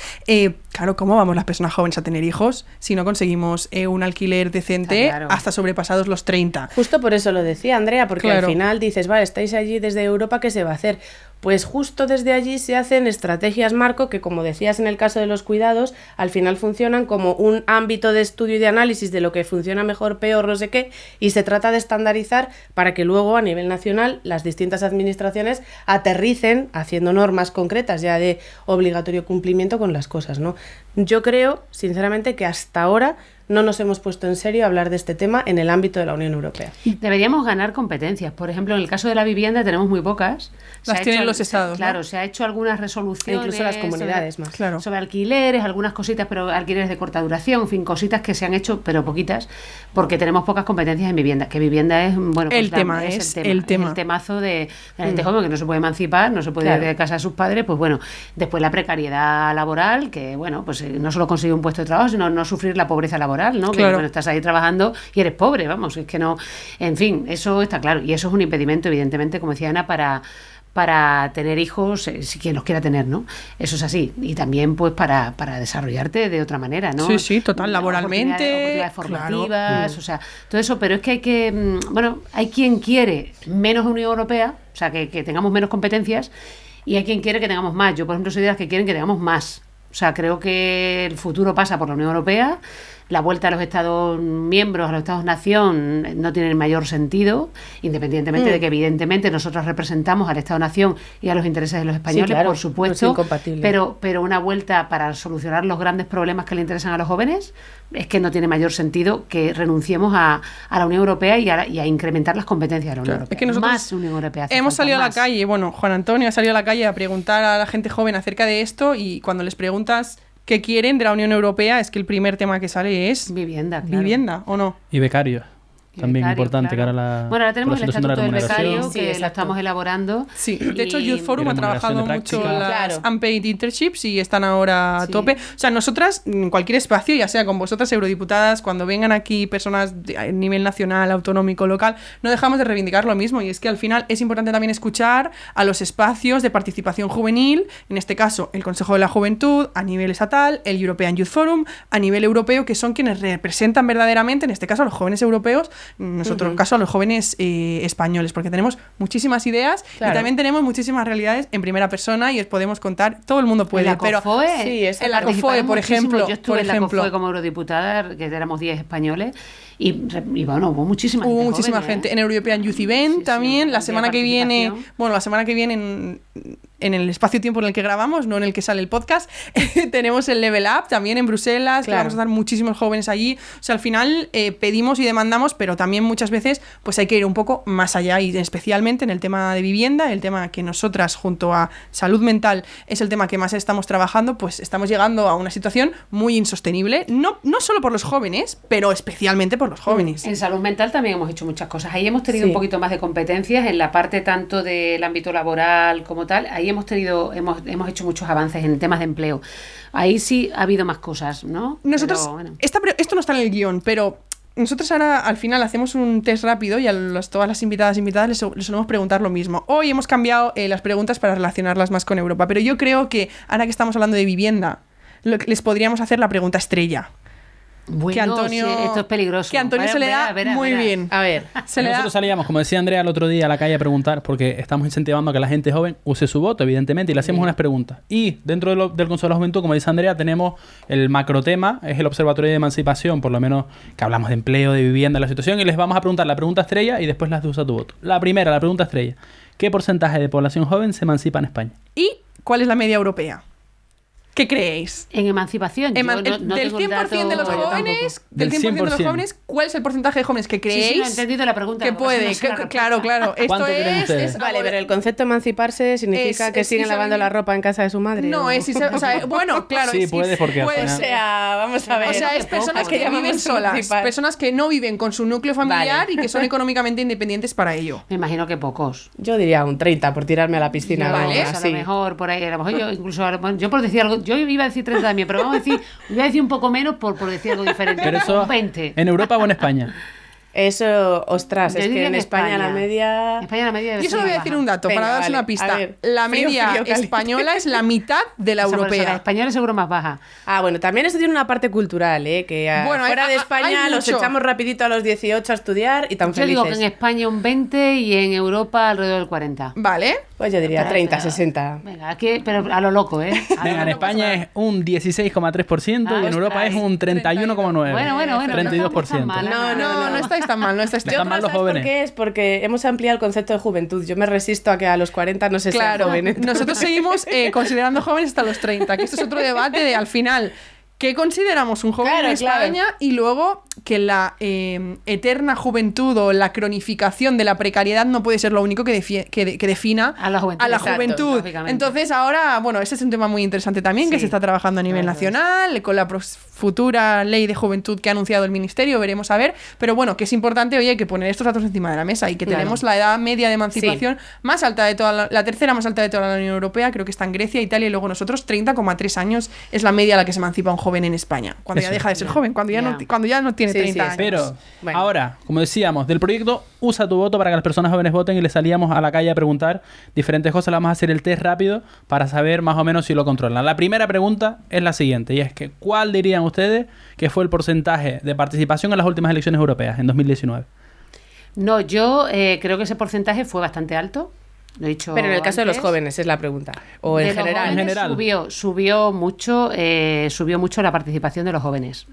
Claro, ¿cómo vamos las personas jóvenes a tener hijos si no conseguimos un alquiler decente hasta sobrepasados los 30? Justo por eso lo decía Andrea, porque al final dices, vale, estáis allí desde Europa, ¿qué se va a hacer? pues justo desde allí se hacen estrategias marco que, como decías en el caso de los cuidados, al final funcionan como un ámbito de estudio y de análisis de lo que funciona mejor, peor, no sé qué, y se trata de estandarizar para que luego a nivel nacional las distintas administraciones aterricen haciendo normas concretas ya de obligatorio cumplimiento con las cosas, ¿no? Yo creo, sinceramente, que hasta ahora no nos hemos puesto en serio a hablar de este tema en el ámbito de la Unión Europea. Deberíamos ganar competencias. Por ejemplo, en el caso de la vivienda tenemos muy pocas. Las tienen los estados, Claro, ¿no? se ha hecho algunas resoluciones. E incluso las comunidades sobre, más. Claro. sobre alquileres, algunas cositas, pero alquileres de corta duración, en fin, cositas que se han hecho, pero poquitas, porque tenemos pocas competencias en vivienda. Que vivienda es, bueno, pues El tema, es el tema. Es el temazo de la gente joven que no se puede emancipar, no se puede ir de casa de sus padres, pues bueno, después la precariedad laboral, que bueno, pues no solo conseguir un puesto de trabajo, sino no sufrir la pobreza laboral, ¿no? Claro. Que bueno, estás ahí trabajando y eres pobre, vamos, es que no, en fin, eso está claro, y eso es un impedimento, evidentemente, como decía Ana, para tener hijos, si quien los quiera tener, ¿no? Eso es así. Y también, pues, para desarrollarte de otra manera, ¿no? Sí, sí, total, laboralmente, Oportunidades claro. formativas, o sea, todo eso. Pero es que hay que, bueno, hay quien quiere menos Unión Europea, o sea, que tengamos menos competencias, y hay quien quiere que tengamos más. Yo, por ejemplo, soy de las que quieren que tengamos más. O sea, creo que el futuro pasa por la Unión Europea. La vuelta a los Estados miembros, a los Estados-nación, no tiene el mayor sentido, independientemente de que, evidentemente, nosotros representamos al Estado-nación y a los intereses de los españoles, claro, por supuesto. no es incompatible. Pero una vuelta para solucionar los grandes problemas que le interesan a los jóvenes es que no tiene mayor sentido que renunciemos a la Unión Europea y a incrementar las competencias de la Unión Claro. Europea. Es que nosotros Más Unión Europea. hace hemos falta, salido a la más. calle, bueno, Juan Antonio ha salido a la calle a preguntar a la gente joven acerca de esto, y cuando les preguntas qué quieren de la Unión Europea, es que el primer tema que sale es Vivienda, claro. vivienda, ¿o no? Y becarios. Y También becario, importante, claro. que ahora la. Bueno, ahora tenemos por el la situación de la estatuto del remuneración. becario, Sí, que lo exacto. estamos elaborando. Sí, de hecho Youth Y- Forum Y ha remuneración trabajado de mucho práctica. las Claro. unpaid internships y están ahora a Sí. tope. O sea, nosotras, en cualquier espacio, ya sea con vosotras eurodiputadas, cuando vengan aquí personas a nivel nacional, autonómico, local, no dejamos de reivindicar lo mismo, y es que al final es importante también escuchar a los espacios de participación juvenil, en este caso el Consejo de la Juventud, a nivel estatal, el European Youth Forum, a nivel europeo, que son quienes representan verdaderamente, en este caso, a los jóvenes europeos, en nuestro caso a los jóvenes españoles, porque tenemos muchísimas ideas Claro. y también tenemos muchísimas realidades en primera persona y os podemos contar, todo el mundo puede, En la pero COFOE, sí, es en la participaron COFOE, por muchísimo. ejemplo, Yo estuve en la COFOE como eurodiputada, que éramos 10 españoles, y bueno, hubo muchísima hubo gente muchísima joven, gente en European Youth Event Sí, también, sí, la cantidad semana de que viene, participación. bueno, la semana que viene en el espacio-tiempo en el que grabamos, no en el que sale el podcast, tenemos el Level Up también en Bruselas, que Claro. vamos a estar muchísimos jóvenes allí. O sea, al final pedimos y demandamos, pero también muchas veces pues hay que ir un poco más allá, y especialmente en el tema de vivienda, el tema que nosotras junto a salud mental es el tema que más estamos trabajando, pues estamos llegando a una situación muy insostenible, no solo por los jóvenes, pero especialmente por los jóvenes. En salud mental también hemos hecho muchas cosas. Ahí hemos tenido Sí. un poquito más de competencias en la parte tanto del ámbito laboral como tal. Ahí hemos hemos hecho muchos avances en temas de empleo. Ahí sí ha habido más cosas, ¿no? Nosotros, Pero, bueno. esto no está en el guión, pero nosotros ahora al final hacemos un test rápido y a todas las invitadas les solemos preguntar lo mismo. Hoy hemos cambiado las preguntas para relacionarlas más con Europa, pero yo creo que ahora que estamos hablando de vivienda, les podríamos hacer la pregunta estrella. Bueno, que Antonio, sí, esto es peligroso. Que Antonio se le da muy bien. A ver, Se le da- Nosotros salíamos, como decía Andrea el otro día, a la calle a preguntar, porque estamos incentivando a que la gente joven use su voto, evidentemente, y le hacemos unas preguntas. Y dentro del Consejo de la Juventud, como dice Andrea, tenemos el macrotema, es el Observatorio de Emancipación, por lo menos que hablamos de empleo, de vivienda, de la situación, y les vamos a preguntar la pregunta estrella y después las de usa tu voto. La primera, la pregunta estrella. ¿Qué porcentaje de población joven se emancipa en España? ¿Y cuál es la media europea? ¿Qué creéis? En emancipación, yo no Del tengo el 100% dato- de los yo tampoco. jóvenes, Del del 100% de los 100%. jóvenes, ¿cuál es el porcentaje de jóvenes que Sí, creéis sí, no he entendido la pregunta. que lo que pasa es que puede? no sé la Claro, respuesta. claro. Esto ¿Cuánto creen ustedes? es vale, pero el concepto de emanciparse significa que siguen lavando la ropa en casa de su madre. No, ¿o? es, o sea, bueno, claro. Sí, puede, porque al puede final- O sea, vamos a ver. O sea, es Qué poco, personas ¿a que qué viven llamamos solas, emancipar? personas que no viven con su núcleo familiar Vale. y que son económicamente independientes para ello. Me imagino que pocos. Yo diría un 30 por tirarme a la piscina. Yo, ¿no? Vale, a Así. lo mejor por ahí, a lo mejor yo incluso, bueno, yo por decir algo, yo iba a decir 30 también, pero vamos a decir, voy a decir un poco menos por decir algo diferente. Pero eso, un 20. ¿en Europa o en España? Eso, ostras, Yo es que diría en que España la media... España la media debe Yo solo ser voy a más decir baja. un dato Venga, para daros vale. una pista. A ver, La frío, media frío, caliente. española es la mitad de la O sea, pues, la europea. española es seguro más baja. Ah, bueno, también esto tiene una parte cultural, que Bueno, fuera de hay España los mucho. echamos rapidito a los 18 a estudiar y tan Yo digo que felices. en España un 20 y en Europa alrededor del 40. Vale. Pues yo diría Pero- 30, pero- 60. Venga, aquí, pero a lo loco, ¿eh? A lo Venga, en loco. España es un 16,3% y en ostras. Europa es un 31,9%. Bueno, no 32%. estamos tan mal, No estáis tan mal, no estáis tan Están mal. mal los ¿Sabes jóvenes. por qué es? Porque hemos ampliado el concepto de juventud. Yo me resisto a que a los 40 no se sea Claro, joven. entonces- nosotros seguimos considerando jóvenes hasta los 30, que esto es otro debate de al final, ¿qué consideramos un joven Claro, en España? claro. Y luego que la eterna juventud o la cronificación de la precariedad no puede ser lo único que defina A la juventud. Exacto, juventud. lógicamente. Entonces ahora, bueno, ese es un tema muy interesante también que Sí. se está trabajando a nivel Claro, nacional, con la futura ley de juventud que ha anunciado el Ministerio, veremos a ver. Pero bueno, que es importante, oye, que poner estos datos encima de la mesa y que Claro. tenemos la edad media de emancipación más alta de toda la tercera más alta de toda la Unión Europea, creo que está en Grecia, Italia y luego nosotros, 30,3 años es la media a la que se emancipa un joven en España. Cuando ya Eso. deja de ser joven, cuando Ya. cuando ya no tiene Sí, 30 sí, años. Pero Bueno. ahora, como decíamos, del proyecto Usa tu voto para que las personas jóvenes voten y le salíamos a la calle a preguntar diferentes cosas. Le vamos a hacer el test rápido para saber más o menos si lo controlan. La primera pregunta es la siguiente y es que ¿cuál dirían ustedes que fue el porcentaje de participación en las últimas elecciones europeas en 2019? No, yo creo que ese porcentaje fue bastante alto. Lo he dicho Pero en el caso de los antes. jóvenes es la pregunta. O en De los general. jóvenes En general. Subió mucho la participación de los jóvenes.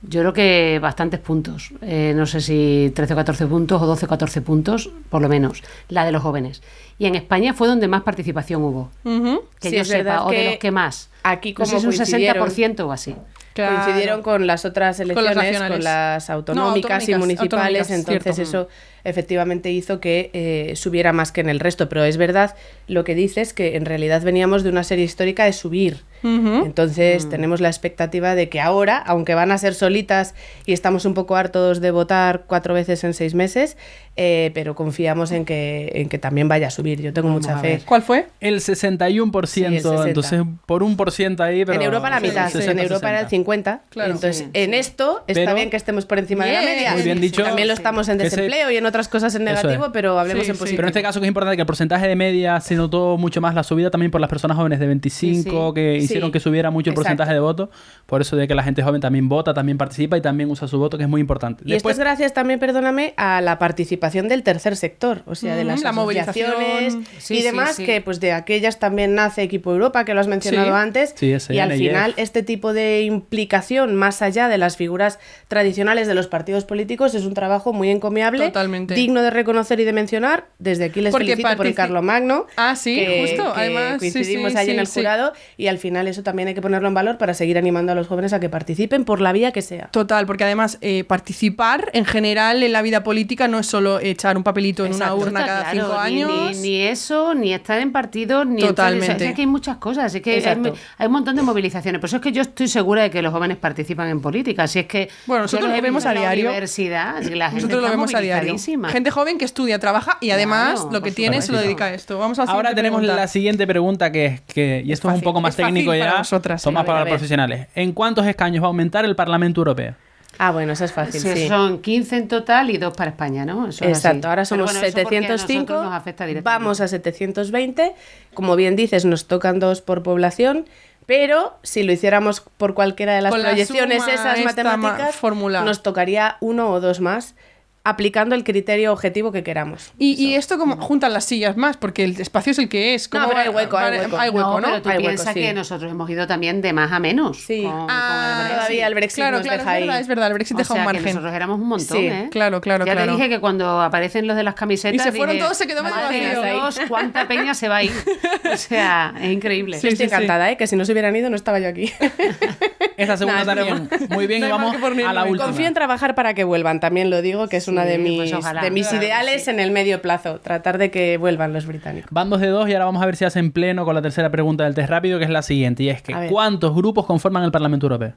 Yo creo que bastantes puntos. No sé si 13 o 14 puntos o 12 o 14 puntos, por lo menos, la de los jóvenes. Y en España fue donde más participación hubo. Ujú. Que Sí, yo es verdad sepa, o de que los que más. Aquí No como sé si un coincidieron- 60% o así. Claro. Coincidieron con las otras elecciones, nacionales. con las autonómicas y autonómicas, municipales, autonómicas, entonces cierto. eso efectivamente hizo que subiera más que en el resto, pero es verdad lo que dices, que en realidad veníamos de una serie histórica de subir. Ujú. Entonces tenemos la expectativa de que ahora, aunque van a ser solitas y estamos un poco hartos de votar 4 veces en 6 meses, pero confiamos en que también vaya a subir. Yo tengo Vamos mucha a fe. ver. ¿Cuál fue? El 61%, Sí, el 60. entonces por 1% ahí, pero... En Europa la sí, mitad, 60, en Europa era el 50. Claro. Entonces, Sí, en sí. esto está Pero- bien que estemos por encima de la Bien, media. muy bien dicho. También lo estamos en Que ese- desempleo y en otras cosas en Eso negativo, es. pero hablemos Sí, en sí. positivo. Pero en este caso que es importante que el porcentaje de media se notó mucho más la subida también por las personas jóvenes de 25 Sí, que sí. hicieron que subiera mucho el Exacto. porcentaje de voto. Por eso de que la gente joven también vota, también participa y también usa su voto, que es muy importante. Y esto es gracias también, perdóname, a la participación del tercer sector, o sea, de las La asociaciones movilización. Sí, y sí, demás, sí. que pues de aquellas también nace Equipo Europa, que lo has mencionado Sí. antes, Sí, ese, y al NIF. final este tipo de implicación más allá de las figuras tradicionales de los partidos políticos es un trabajo muy encomiable, Totalmente. digno de reconocer y de mencionar. Desde aquí les Porque felicito por el Carlomagno. Ah, sí, justo. Además, sí, coincidimos sí, ahí en sí, el sí. jurado y al final eso también hay que ponerlo en valor para seguir animando a los jóvenes a que participen por la vía que sea. Total, porque además participar en general en la vida política no es solo echar un papelito en Exacto. una urna Está cada claro, 5 ni- años. Ni eso, ni estar en partidos, ni Totalmente. Es que hay muchas cosas, es que Exacto. hay un montón de movilizaciones. Por eso es que yo estoy segura de que los jóvenes participan en política. Si es que Bueno, yo nosotros los lo he vemos visto a en la diario. universidad, si la gente Nosotros lo está vemos a diario. movilizadísima. Gente joven que estudia, trabaja y además Claro, lo que por tiene se lo supuesto. dedica a esto. Vamos a la Ahora siguiente tenemos pregunta. la siguiente pregunta que es que, y esto es un fácil, poco más es fácil técnico para ya, vosotras, sí. son más A ver, para a los ver. profesionales. ¿En cuántos escaños va a aumentar el Parlamento Europeo? Ah, bueno, eso es fácil, sí. Son 15 en total y 2 para España, ¿no? Eso es así. Exacto, ahora Pero somos bueno, eso porque a nosotros 705, nos afecta directamente. vamos a 720, como bien dices, nos tocan 2 por población, pero si lo hiciéramos por cualquiera de las Con la proyecciones suma esas esta matemáticas, fórmula. nos tocaría 1 o 2 más, aplicando el criterio objetivo que queramos. Y esto como juntan las sillas más, porque el espacio es el que es. ¿Cómo No, pero va- hay hueco, hay va- hueco. Hay hueco, ¿no? pero tú Hay hueco, piensas sí. que nosotros hemos ido también de más a menos. Sí. con el Brexit. Todavía el Brexit claro, nos claro, deja ahí. es verdad, el Brexit O deja sea, un que margen. nosotros éramos un montón, Sí, ¿eh? claro, claro, Ya claro. te dije que cuando aparecen los de las camisetas... Y se fueron dije, todos, se quedó medio madre vacío. de Dios, cuánta peña se va a ir. O sea, es increíble. Sí, Estoy sí. encantada, que si no se hubieran ido no estaba yo aquí. Esta segunda Nah, es también. Muy bien, No y hay mal vamos que por bien a la no venga. última. Confío en trabajar para que vuelvan, también lo digo, que es una de Sí, mis, pues ojalá. de mis Claro que ideales sí. en el medio plazo, tratar de que vuelvan los británicos. Van 2 de 2 y ahora vamos a ver si hacen pleno con la tercera pregunta del test rápido, que es la siguiente. Y es que, A ver. ¿cuántos grupos conforman el Parlamento Europeo?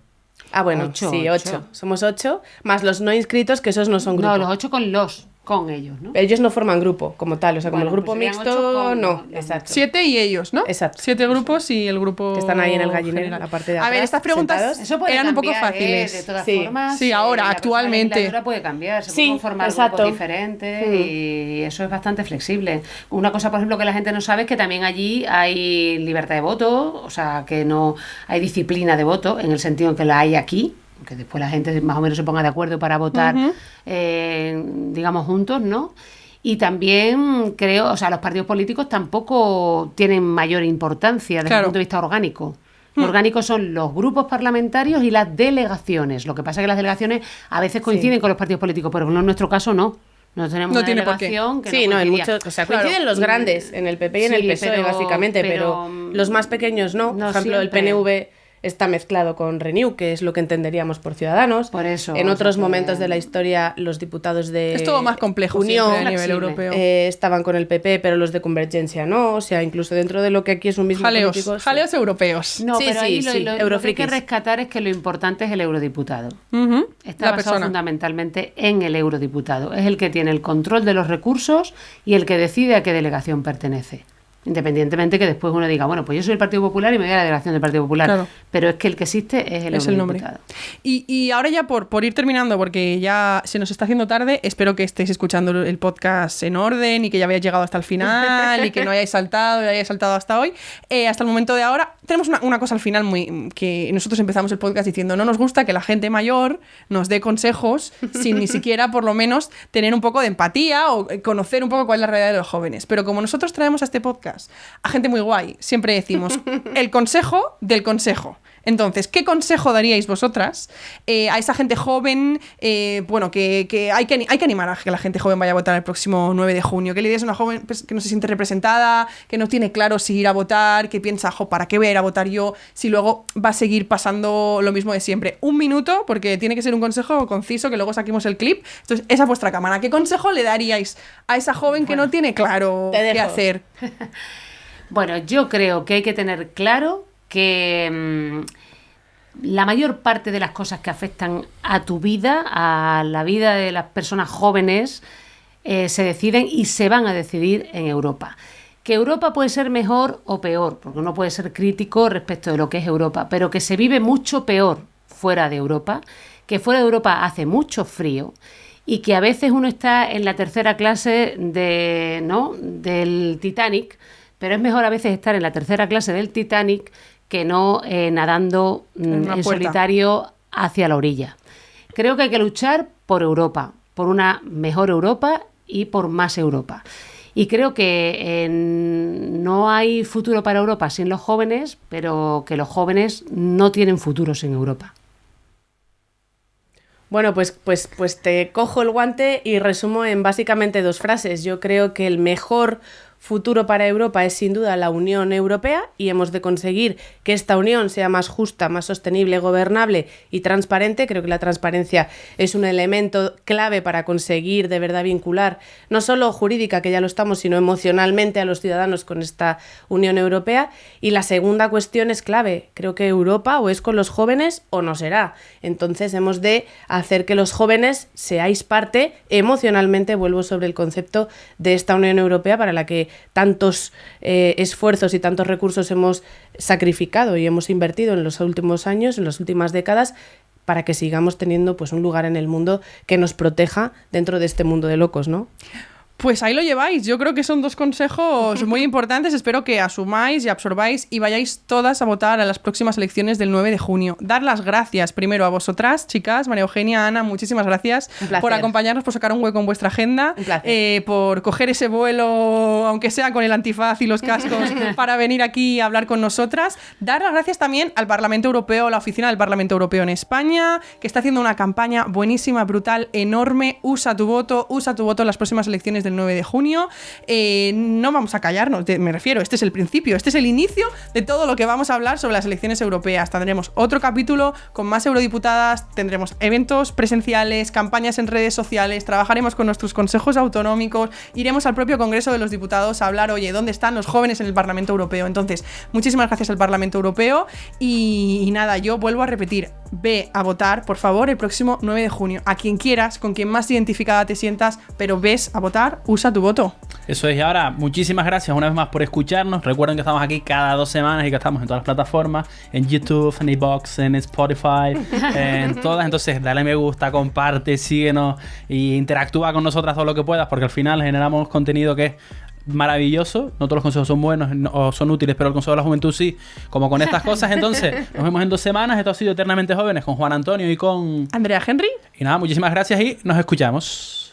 Ah, bueno, Ocho, sí, ocho. 8. Somos 8, más los no inscritos, que esos no son grupos. No, los 8 con los. con ellos, ¿no? Ellos no forman grupo como tal, o sea, como Bueno, el grupo pues serían mixto, 8 con no, los exacto. 7 y ellos, ¿no? Exacto. 7 grupos y el grupo Que están ahí en el gallinero, general. en la parte de A ver, atrás, estas preguntas sentados. Eso puede eran un poco cambiar, fáciles. de todas Sí. formas. Sí, ahora, la próxima actualmente. legislatura puede cambiar, se Sí, pueden conformar exacto. grupos diferentes y eso es bastante flexible. Una cosa, por ejemplo, que la gente no sabe es que también allí hay libertad de voto, o sea, que no hay disciplina de voto en el sentido en que la hay aquí, que después la gente más o menos se ponga de acuerdo para votar, digamos, juntos, ¿no? Y también creo, o sea, los partidos políticos tampoco tienen mayor importancia desde Claro. el punto de vista orgánico. Lo orgánico son los grupos parlamentarios y las delegaciones. Lo que pasa es que las delegaciones a veces coinciden con los partidos políticos, pero en nuestro caso no. No tenemos No una tiene por qué. delegación que Sí, no, en coincidía. muchos, o sea, Claro. coinciden los grandes, en el PP y en el Sí, PSOE, pero- básicamente, pero pero, los más pequeños no. Por no ejemplo, el siempre. PNV está mezclado con Renew, que es lo que entenderíamos por Ciudadanos. Por eso, En o otros sea que- momentos de la historia, los diputados de Es todo más complejo Unión siempre a nivel flexible. europeo. estaban con el PP, pero los de Convergencia no. O sea, incluso dentro de lo que aquí es un mismo político, sí. Jaleos europeos. No, Sí, pero sí, ahí sí, lo que hay que eurofrikis. rescatar es que lo importante es el eurodiputado. Ujú, Está la basado persona. fundamentalmente en el eurodiputado. Es el que tiene el control de los recursos y el que decide a qué delegación pertenece. Independientemente que después uno diga, bueno, pues yo soy el Partido Popular y me voy a la delegación del Partido Popular. Claro. Pero es que el que existe es el Es el nombre. eurodiputado. Y ahora ya por ir terminando, porque ya se nos está haciendo tarde, espero que estéis escuchando el podcast en orden y que ya hayáis llegado hasta el final y que no hayáis saltado hasta hoy. Hasta el momento de ahora, tenemos una cosa al final muy que nosotros empezamos el podcast diciendo no nos gusta que la gente mayor nos dé consejos sin ni siquiera por lo menos tener un poco de empatía o conocer un poco cuál es la realidad de los jóvenes. Pero como nosotros traemos a este podcast a gente muy guay, siempre decimos el consejo del consejo. Entonces, ¿qué consejo daríais vosotras a esa gente joven? Bueno, que hay que animar a que la gente joven vaya a votar el próximo 9 de junio. ¿Qué le dirías a una joven pues, que no se siente representada, que no tiene claro si ir a votar, que piensa, ¿para qué voy a ir a votar yo si luego va a seguir pasando lo mismo de siempre? Un minuto, porque tiene que ser un consejo conciso, que luego saquemos el clip. Entonces, esa es vuestra cámara. ¿Qué consejo le daríais a esa joven que no tiene claro te qué dejo. hacer? Bueno, yo creo que hay que tener claro que la mayor parte de las cosas que afectan a tu vida, a la vida de las personas jóvenes, se deciden y se van a decidir en Europa. Que Europa puede ser mejor o peor, porque uno puede ser crítico respecto de lo que es Europa, pero que se vive mucho peor fuera de Europa, que fuera de Europa hace mucho frío y que a veces uno está en la tercera clase del Titanic, pero es mejor a veces estar en la tercera clase del Titanic que no nadando una en puerta. solitario hacia la orilla. Creo que hay que luchar por Europa, por una mejor Europa y por más Europa. Y creo que no hay futuro para Europa sin los jóvenes, pero que los jóvenes no tienen futuros en Europa. Bueno, pues te cojo el guante y resumo en básicamente 2 frases. Yo creo que el mejor futuro para Europa es sin duda la Unión Europea y hemos de conseguir que esta unión sea más justa, más sostenible, gobernable y transparente. Creo que la transparencia es un elemento clave para conseguir de verdad vincular, no solo jurídica, que ya lo estamos, sino emocionalmente a los ciudadanos con esta Unión Europea. Y la segunda cuestión es clave. Creo que Europa o es con los jóvenes o no será. Entonces hemos de hacer que los jóvenes seáis parte emocionalmente, vuelvo sobre el concepto de esta Unión Europea para la que tantos esfuerzos y tantos recursos hemos sacrificado y hemos invertido en los últimos años, en las últimas décadas, para que sigamos teniendo pues un lugar en el mundo que nos proteja dentro de este mundo de locos, ¿no? Pues ahí lo lleváis. Yo creo que son 2 consejos muy importantes. Espero que asumáis y absorbáis y vayáis todas a votar a las próximas elecciones del 9 de junio. Dar las gracias primero a vosotras, chicas, María Eugenia, Ana, muchísimas gracias Un placer. por acompañarnos, por sacar un hueco en vuestra agenda, Un placer. por coger ese vuelo, aunque sea con el antifaz y los cascos, para venir aquí a hablar con nosotras. Dar las gracias también al Parlamento Europeo, la oficina del Parlamento Europeo en España, que está haciendo una campaña buenísima, brutal, enorme. Usa tu voto en las próximas elecciones del 9 de junio. No vamos a callarnos, me refiero, este es el principio, este es el inicio de todo lo que vamos a hablar sobre las elecciones europeas. Tendremos otro capítulo con más eurodiputadas, tendremos eventos presenciales, campañas en redes sociales, trabajaremos con nuestros consejos autonómicos, iremos al propio Congreso de los Diputados a hablar, oye, ¿dónde están los jóvenes en el Parlamento Europeo? Entonces, muchísimas gracias al Parlamento Europeo y nada, yo vuelvo a repetir, ve a votar, por favor, el próximo 9 de junio. A quien quieras, con quien más identificada te sientas, pero ves a votar, usa tu voto. Eso es, y ahora muchísimas gracias una vez más por escucharnos. Recuerden que estamos aquí cada 2 semanas y que estamos en todas las plataformas, en YouTube, en iVoox, en Spotify, en todas. Entonces dale me gusta, comparte, síguenos e interactúa con nosotras todo lo que puedas, porque al final generamos contenido que es maravilloso. No todos los consejos son buenos o son útiles, pero el consejo de la juventud sí, como con estas cosas. Entonces nos vemos en 2 semanas. Esto ha sido Eternamente Jóvenes con Juan Antonio y con Andrea Henry. Y nada, muchísimas gracias y nos escuchamos.